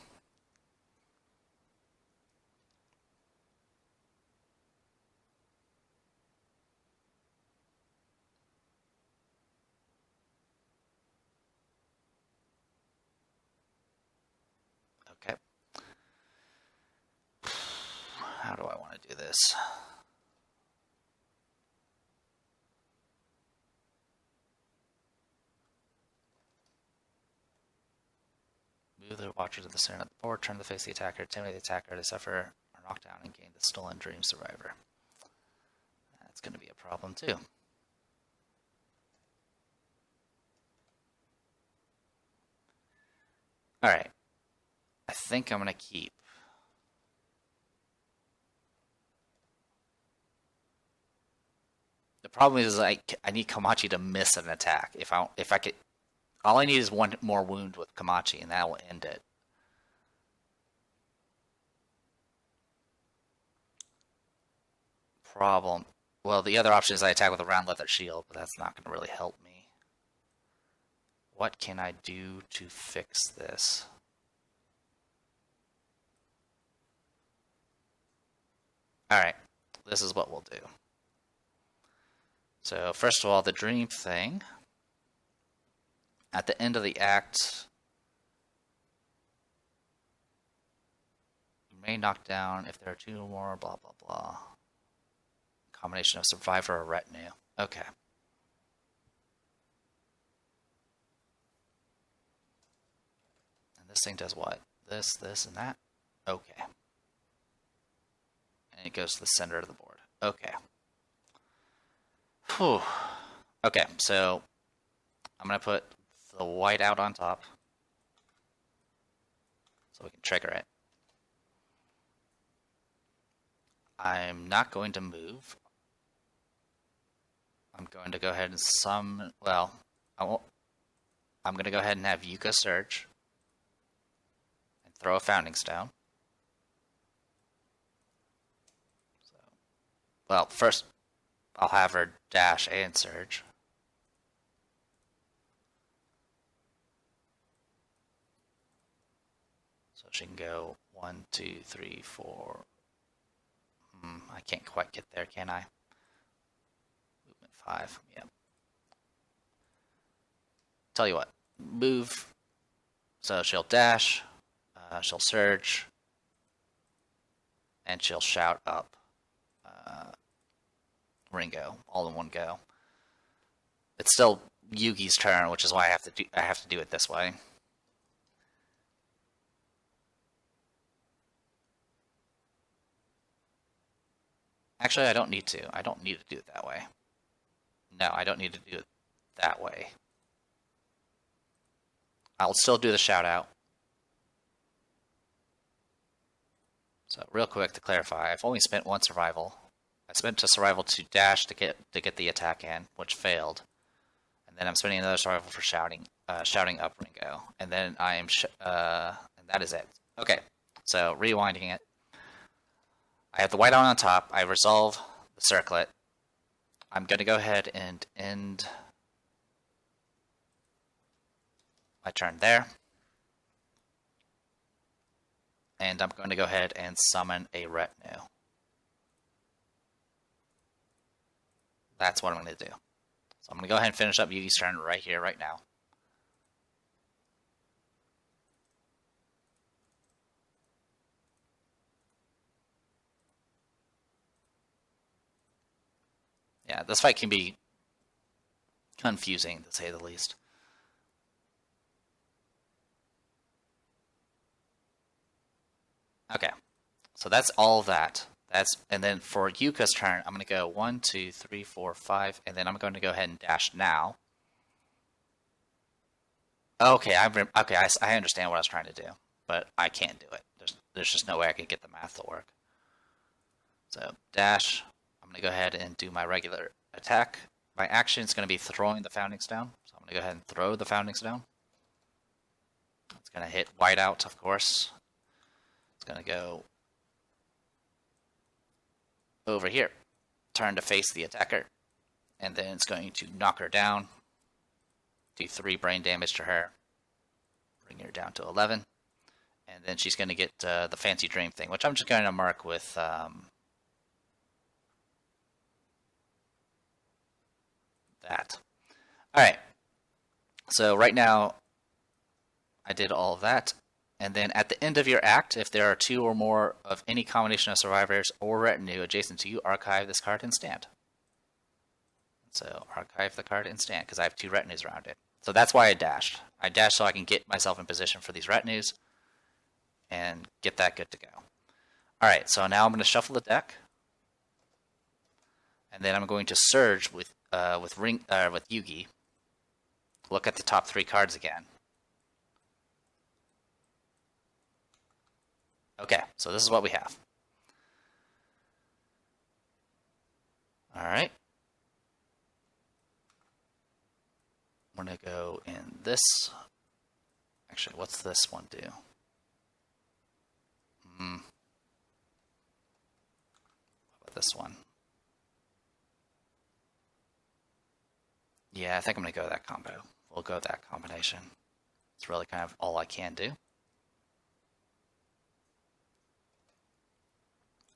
Okay. How do I want to do this? Move the watcher to the center of the board, turn to face the attacker, intimidate the attacker to suffer or knock down and gain the stolen dream survivor. That's going to be a problem too. Alright. I think I'm going to keep. The problem is I need Komachi to miss an attack. If I could, all I need is one more wound with Komachi, and that will end it. Problem. Well, the other option is I attack with a round leather shield, but that's not going to really help me. What can I do to fix this? Alright, this is what we'll do. So, first of all, the dream thing. At the end of the act, you may knock down if there are two or more, blah, blah, blah. Combination of survivor or retinue. Okay. And this thing does what? This, and that? Okay. And it goes to the center of the board. Okay. Whew. Okay, so I'm going to put the white out on top so we can trigger it. I'm not going to move. I'm going to go ahead and summon, well, I'm going to go ahead and have Yuka Surge and throw a Founding Stone. So, well, first I'll have her dash and surge. So she can go 1, 2, 3, 4. I can't quite get there, can I? Movement 5, yep. Tell you what, move. So she'll dash, she'll surge, and she'll shout up Ringo all in one go. It's still Yugi's turn, which is why I have to do it this way. Actually, I don't need to. I don't need to do it that way. No, I don't need to do it that way. I'll still do the shout out. So real quick to clarify, I've only spent one survival. I spent a survival to dash to get the attack in, which failed, and then I'm spending another survival for shouting up Ringo, and then I am and that is it. Okay, so rewinding it. I have the white on top. I resolve the circlet. I'm going to go ahead and end my turn there, and I'm going to go ahead and summon a retinue. That's what I'm going to do. So I'm going to go ahead and finish up Yugi's turn right here, right now. Yeah, this fight can be confusing, to say the least. Okay, so that's all that. And then for Yuka's turn, I'm going to go 1, 2, 3, 4, 5, and then I'm going to go ahead and dash now. Okay, I understand what I was trying to do, but I can't do it. There's just no way I can get the math to work. So dash. I'm going to go ahead and do my regular attack. My action is going to be throwing the Founding Stone, so I'm going to go ahead and throw the Founding Stone. It's going to hit white out, of course. It's going to go over here, turn to face the attacker, and then it's going to knock her down, do 3 brain damage to her, bring her down to 11, and then she's going to get the fancy dream thing, which I'm just going to mark with that. Alright, so right now I did all of that. And then at the end of your act, if there are 2 or more of any combination of survivors or retinue adjacent to you, archive this card in stand. So archive the card in stand because I have 2 retinues around it. So that's why I dashed. I dash so I can get myself in position for these retinues and get that good to go. Alright, so now I'm going to shuffle the deck. And then I'm going to surge with Yugi. Look at the top 3 cards again. Okay, so this is what we have. Alright. I'm going to go in this. Actually, what's this one do? What about this one? Yeah, I think I'm going to go that combo. We'll go that combination. It's really kind of all I can do.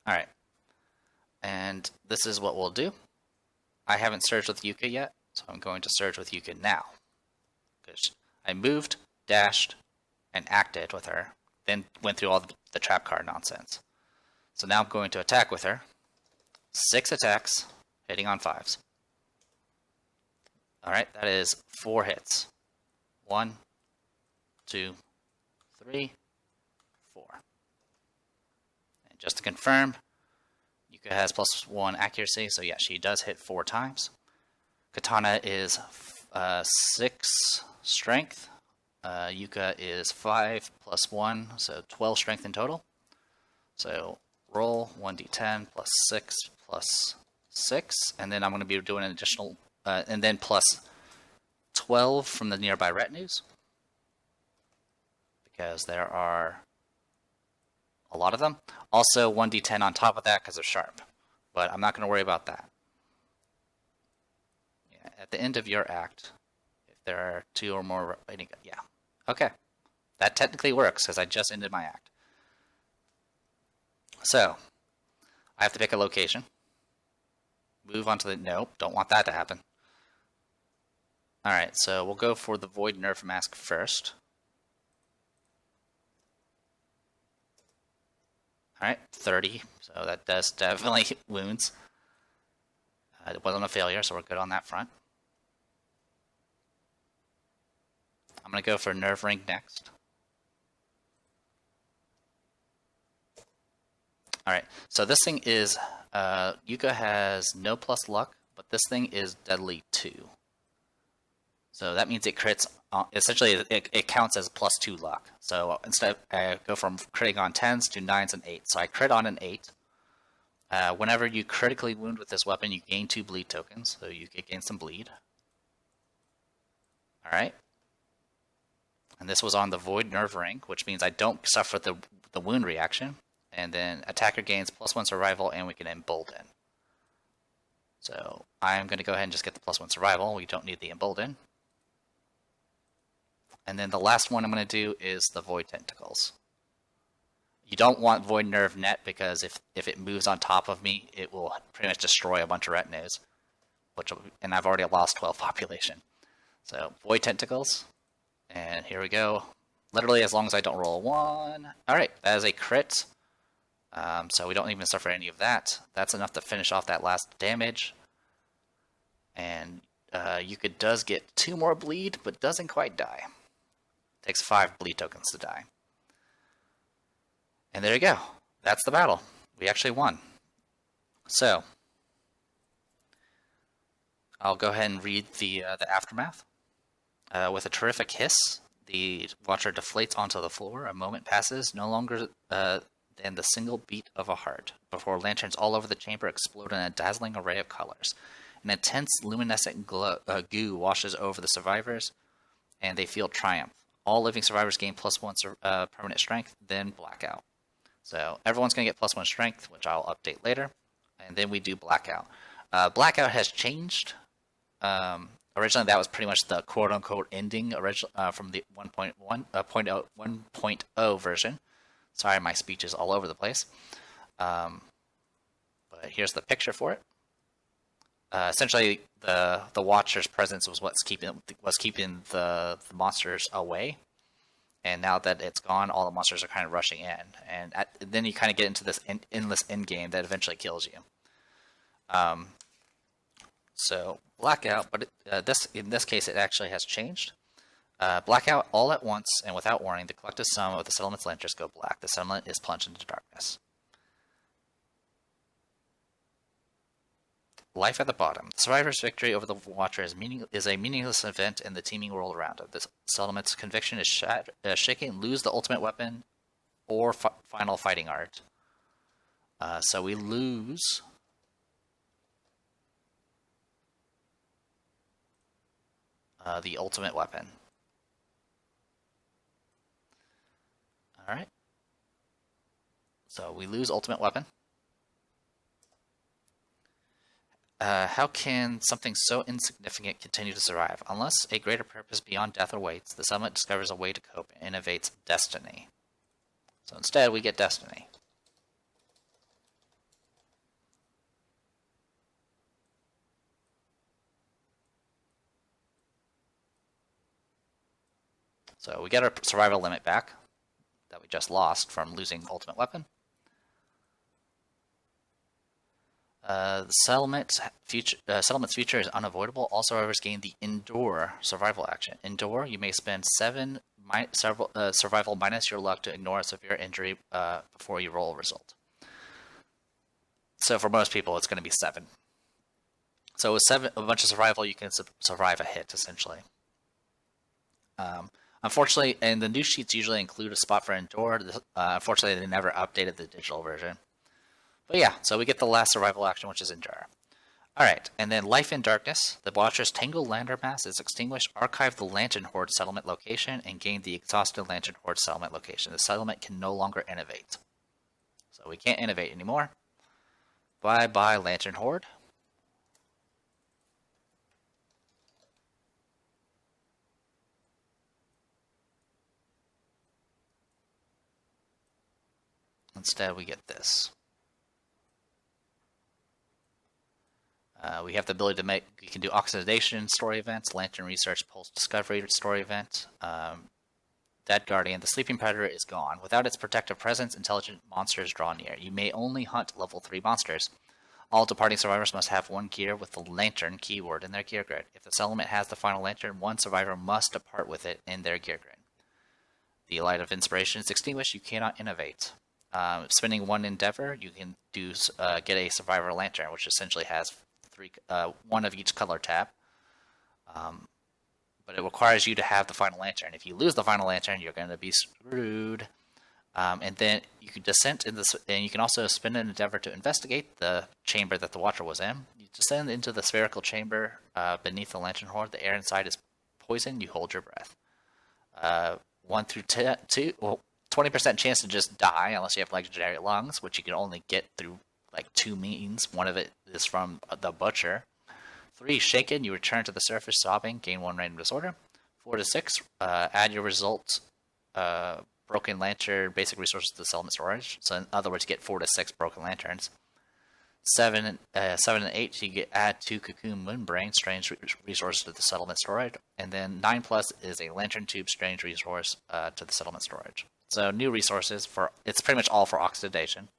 Alright. And this is what we'll do. I haven't surged with Yuka yet, so I'm going to surge with Yuka now. Because I moved, dashed, and acted with her, then went through all the trap card nonsense. So now I'm going to attack with her. 6 attacks, hitting on 5s. Alright, that is 4 hits. 1, 2, 3, 4. And just to confirm, Yuka has +1 accuracy, so yeah, she does hit 4 times. Katana is 6 strength. Yuka is 5 + 1, so 12 strength in total. So roll 1d10 plus 6 plus 6, and then I'm going to be doing an additional, and then plus 12 from the nearby retinues, because there are a lot of them. Also 1d10 on top of that because they're sharp, but I'm not going to worry about that. Yeah, at the end of your act, if there are 2 or more, yeah, okay. That technically works because I just ended my act. So, I have to pick a location. Move on to the... Nope, don't want that to happen. Alright, so we'll go for the Void Nerve Mask first. Alright, 30, so that does definitely wounds. It wasn't a failure, so we're good on that front. I'm going to go for Nerve Ring next. Alright, so this thing is, Yuka has no plus luck, but this thing is deadly 2. So that means it crits, essentially it counts as +2 luck. So instead, I go from critting on 10s to 9s and 8s. So I crit on an 8. Whenever you critically wound with this weapon, you gain 2 bleed tokens, so you can gain some bleed. Alright. And this was on the Void Nerve Ring, which means I don't suffer the wound reaction. And then attacker gains +1 survival, and we can embolden. So I'm going to go ahead and just get the +1 survival. We don't need the embolden. And then the last one I'm going to do is the Void Tentacles. You don't want Void Nerve Net, because if it moves on top of me, it will pretty much destroy a bunch of retinues. And I've already lost 12 population. So Void Tentacles. And here we go. Literally, as long as I don't roll a 1. Alright, that is a crit. So we don't even suffer any of that. That's enough to finish off that last damage. And Yuka does get 2 more bleed, but doesn't quite die. Takes 5 bleed tokens to die. And there you go. That's the battle. We actually won. So, I'll go ahead and read the aftermath. With a terrific hiss, the watcher deflates onto the floor. A moment passes, no longer than the single beat of a heart, before lanterns all over the chamber explode in a dazzling array of colors. An intense luminescent goo washes over the survivors, and they feel triumph. All living survivors gain +1 permanent strength, then blackout. So everyone's going to get +1 strength, which I'll update later, and then we do blackout. Blackout has changed. Originally, that was pretty much the quote-unquote ending from the 1.0 version. Sorry, my speech is all over the place. But here's the picture for it. Essentially, the Watcher's presence was what's keeping the monsters away. And now that it's gone, all the monsters are kind of rushing in, and then you kind of get into this endless end game that eventually kills you. So blackout, but in this case, it actually has changed. Blackout all at once and without warning. The collective sum of the settlement's lanterns go black. The settlement is plunged into darkness. Life at the bottom. The survivor's victory over the Watcher is a meaningless event in the teeming world around it. The settlement's conviction is shaken. Lose the ultimate weapon or final fighting art. So we lose the ultimate weapon. Alright. So we lose ultimate weapon. How can something so insignificant continue to survive? Unless a greater purpose beyond death awaits, the settlement discovers a way to cope and innovates destiny. So instead, we get destiny. So we get our survival limit back that we just lost from losing ultimate weapon. The settlement's future is unavoidable. All survivors gain the Endure survival action. Endure, you may spend 7 survival minus your luck to ignore a severe injury before you roll a result. So for most people, it's going to be 7. So with a bunch of survival, you can survive a hit, essentially. Unfortunately, and the new sheets usually include a spot for Endure. Unfortunately, they never updated the digital version. But yeah, so we get the last survival action, which is Endure. Alright, and then Life in Darkness. The Watcher's Tangled Lantern Mass is extinguished. Archive the Lantern Horde settlement location and gain the Exhausted Lantern Horde settlement location. The settlement can no longer innovate. So we can't innovate anymore. Bye-bye, Lantern Horde. Instead, we get this. We have the ability to we can do Oxidation story events, Lantern Research Pulse Discovery story event. Dead Guardian, the Sleeping Predator is gone. Without its protective presence, intelligent monsters draw near. You may only hunt level 3 monsters. All departing survivors must have one gear with the Lantern keyword in their gear grid. If the settlement has the final Lantern, one survivor must depart with it in their gear grid. The Light of Inspiration is extinguished. You cannot innovate. Spending 1 endeavor, you can get a Survivor Lantern, which essentially has 1 of each color tab. But it requires you to have the final lantern. If you lose the final lantern, you're going to be screwed. And then you can descend in this, and you can also spend an endeavor to investigate the chamber that the Watcher was in. You descend into the spherical chamber beneath the Lantern Horde. The air inside is poison. You hold your breath. 1 through 2, 20% chance to just die unless you have legendary lungs, which you can only get through like 2 means. One of it is from the Butcher. 3, shaken, you return to the surface sobbing, gain 1 random disorder. 4 to 6, add your results, broken lantern, basic resources to the settlement storage. So in other words, you get 4 to 6 broken lanterns. 7 and 8, you add 2 cocoon moonbrain, strange resources to the settlement storage. And then 9 plus is a lantern tube, strange resource to the settlement storage. So new resources it's pretty much all for oxidation.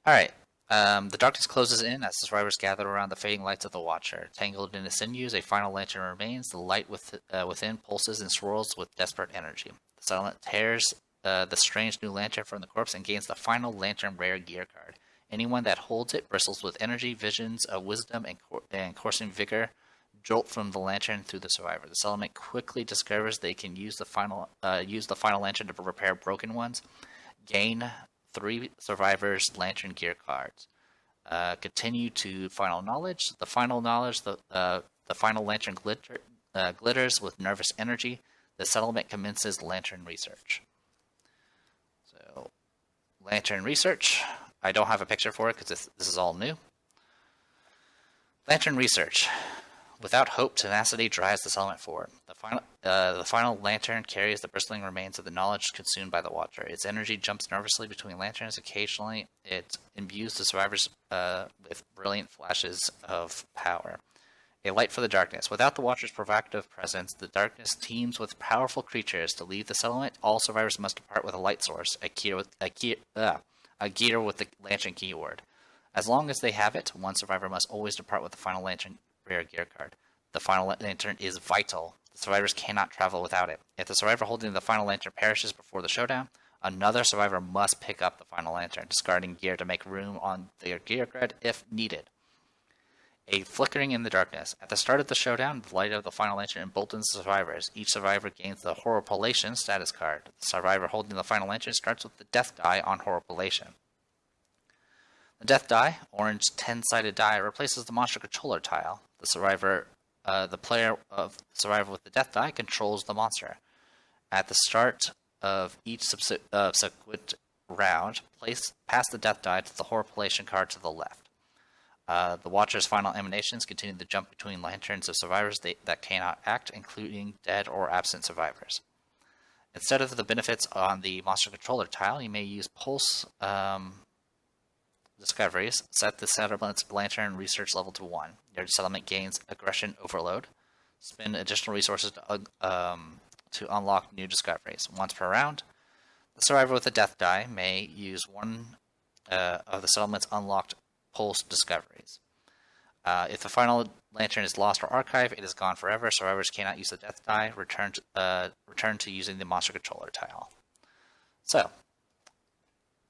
Alright, the darkness closes in as the survivors gather around the fading lights of the Watcher. Tangled in his sinews, a final lantern remains. The light within pulses and swirls with desperate energy. The settlement tears the strange new lantern from the corpse and gains the final lantern rare gear card. Anyone that holds it bristles with energy, visions of wisdom, and coursing vigor jolt from the lantern through the survivor. The settlement quickly discovers they can use the final lantern to repair broken ones. Gain 3 survivors' lantern gear cards. Continue to final knowledge. The final knowledge, the final lantern glitters with nervous energy. The settlement commences lantern research. So, lantern research. I don't have a picture for it because this is all new. Lantern research. Without hope, tenacity drives the settlement forward. The final lantern carries the bristling remains of the knowledge consumed by the Watcher. Its energy jumps nervously between lanterns. Occasionally, it imbues the survivors with brilliant flashes of power. A light for the darkness. Without the Watcher's provocative presence, the darkness teems with powerful creatures. To leave the settlement, all survivors must depart with a light source, a gear with the lantern keyword. As long as they have it, one survivor must always depart with the final lantern rare gear card. The final lantern is vital. The survivors cannot travel without it. If the survivor holding the final lantern perishes before the showdown, another survivor must pick up the final lantern, discarding gear to make room on their gear grid if needed. A flickering in the darkness. At the start of the showdown, the light of the final lantern emboldens the survivors. Each survivor gains the Horripilation status card. The survivor holding the final lantern starts with the death die on Horripilation. The death die, orange 10-sided die, replaces the monster controller tile. The player of the survivor with the death die controls the monster. At the start of each subsequent round, pass the death die to the Horripilation card to the left. The Watcher's final emanations continue the jump between lanterns of survivors that cannot act, including dead or absent survivors. Instead of the benefits on the monster controller tile, you may use Pulse discoveries. Set the settlement's lantern research level to 1. Your settlement gains aggression overload. Spend additional resources to unlock new discoveries. Once per round, the survivor with the death die may use one of the settlement's unlocked Pulse discoveries. If the final lantern is lost or archived, it is gone forever. Survivors cannot use the death die. Return to using the monster controller tile. So,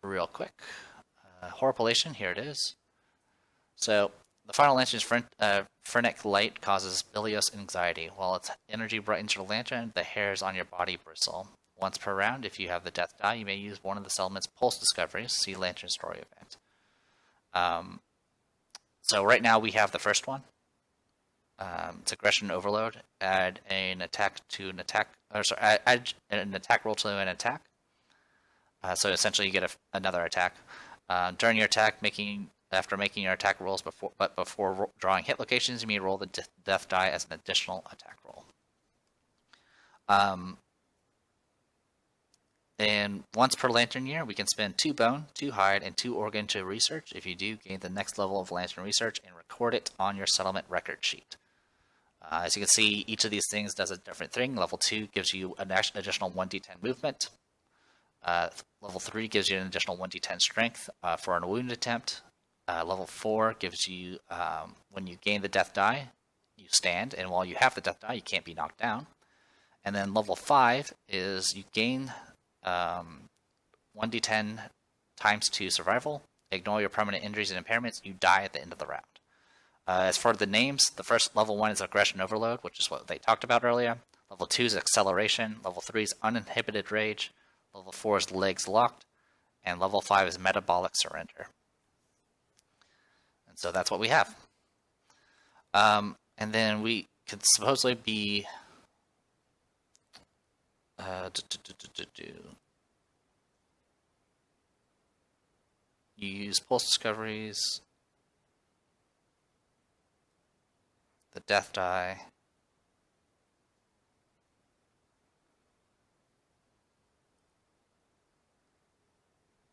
real quick. Horripilation, here it is. So, the final lantern's frenetic light causes bilious anxiety. While its energy brightens your lantern, the hairs on your body bristle. Once per round, if you have the death die, you may use one of the settlement's Pulse discoveries. See Lantern Story event. So right now we have the first one. It's aggression overload. Add an attack roll to an attack. So essentially, you get another attack. During your attack, after making your attack rolls before drawing hit locations, you may roll the death die as an additional attack roll. And once per lantern year, we can spend 2 bone, 2 hide, and 2 organ to research. If you do, gain the next level of lantern research and record it on your settlement record sheet. As you can see, each of these things does a different thing. Level 2 gives you an additional 1d10 movement. Level 3 gives you an additional 1d10 strength for a wound attempt. Level 4 gives you, when you gain the death die, you stand, and while you have the death die, you can't be knocked down. And then level 5 is you gain 1d10 times 2 survival. Ignore your permanent injuries and impairments. You die at the end of the round. As for the names, the first level 1 is aggression overload, which is what they talked about earlier. Level 2 is acceleration. Level 3 is uninhibited rage. Level 4 is legs locked. And level 5 is metabolic surrender. And so that's what we have. And then we could supposedly be you use Pulse discoveries, the death die,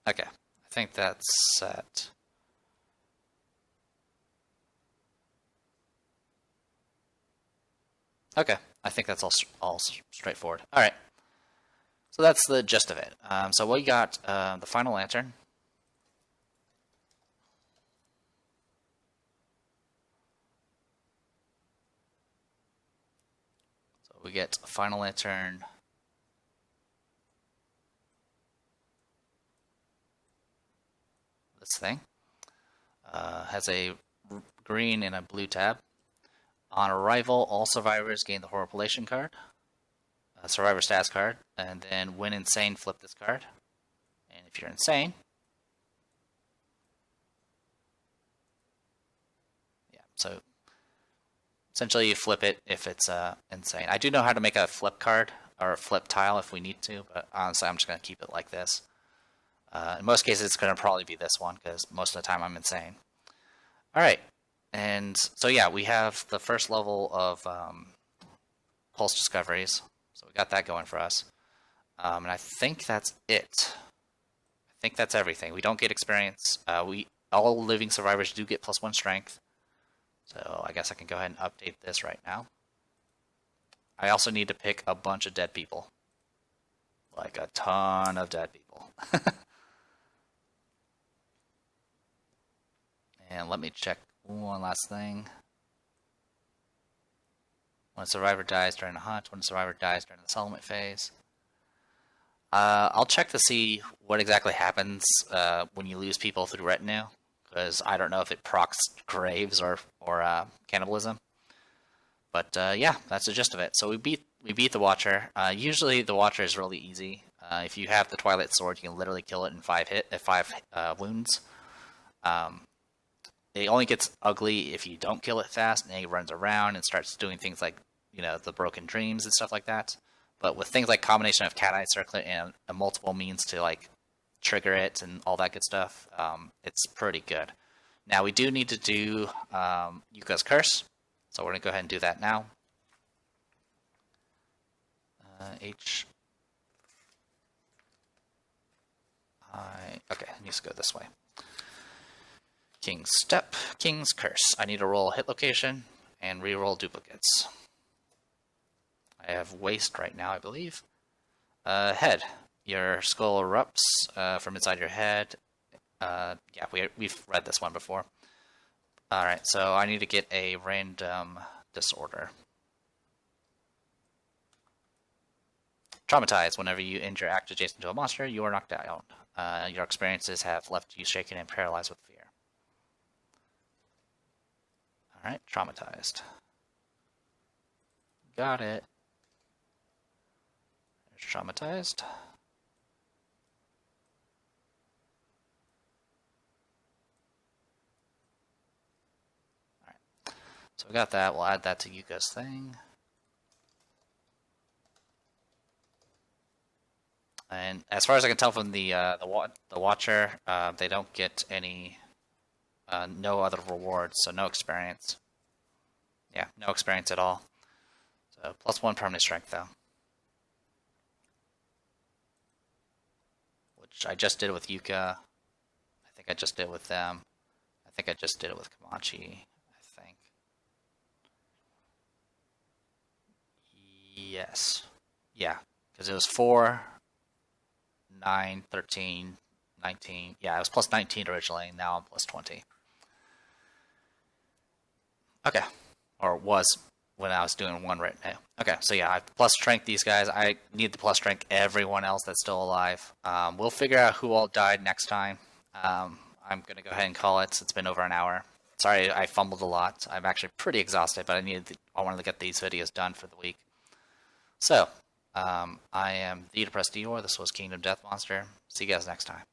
okay, I think that's set. Okay, I think that's all straightforward. All right. So that's the gist of it. So we got the final lantern. So we get a final lantern. This thing has a green and a blue tab. On arrival, all survivors gain the Horripilation card. Survivor status card, and then when insane, flip this card. And if you're insane, yeah, so essentially you flip it if it's insane. I do know how to make a flip card or a flip tile if we need to, but honestly I'm just going to keep it like this. In most cases it's going to probably be this one because most of the time I'm insane. Alright, and so yeah, we have the first level of Pulse discoveries. So we got that going for us. And I think that's it. I think that's everything. We don't get experience. All living survivors do get +1 strength. So I guess I can go ahead and update this right now. I also need to pick a bunch of dead people. Like a ton of dead people. And let me check one last thing. When a survivor dies during a hunt, when a survivor dies during the settlement phase. I'll check to see what exactly happens when you lose people through retinue, because I don't know if it procs graves or cannibalism. But yeah, that's the gist of it. So we beat the Watcher. Usually the Watcher is really easy. If you have the Twilight Sword, you can literally kill it in 5 wounds. It only gets ugly if you don't kill it fast, and it runs around and starts doing things like, the Broken Dreams and stuff like that. But with things like combination of Cat Eye Circlet and multiple means to like trigger it and all that good stuff, it's pretty good. Now we do need to do Yuka's Curse, so we're gonna go ahead and do that now. Okay, it needs to go this way. King's Step, King's Curse. I need to roll a hit location and reroll duplicates. I have Waste right now, I believe. Head. Your skull erupts from inside your head. Yeah, we've read this one before. Alright, so I need to get a random disorder. Traumatized. Whenever you end your act adjacent to a monster, you are knocked out. Your experiences have left you shaken and paralyzed with fear. Alright, traumatized. Got it. There's traumatized. Alright, so we got that. We'll add that to Yuka's thing. And as far as I can tell from the Watcher, they don't get any, no other rewards, so no experience. Yeah, no experience at all. So +1 permanent strength though, which I just did with Yuka. I think I just did it with them. I think I just did it with Komachi. I think. Yes. Yeah, because it was 4. 9, 13, 19. Yeah, I was +19 originally. Now I'm +20. Okay. Or was when I was doing one right now. Okay, so yeah, I plus strength these guys. I need the plus strength everyone else that's still alive. We'll figure out who all died next time. I'm going to go ahead and call it. It's been over an hour. Sorry, I fumbled a lot. I'm actually pretty exhausted, but I wanted to get these videos done for the week. So, I am the Depressed Dior. This was Kingdom Death Monster. See you guys next time.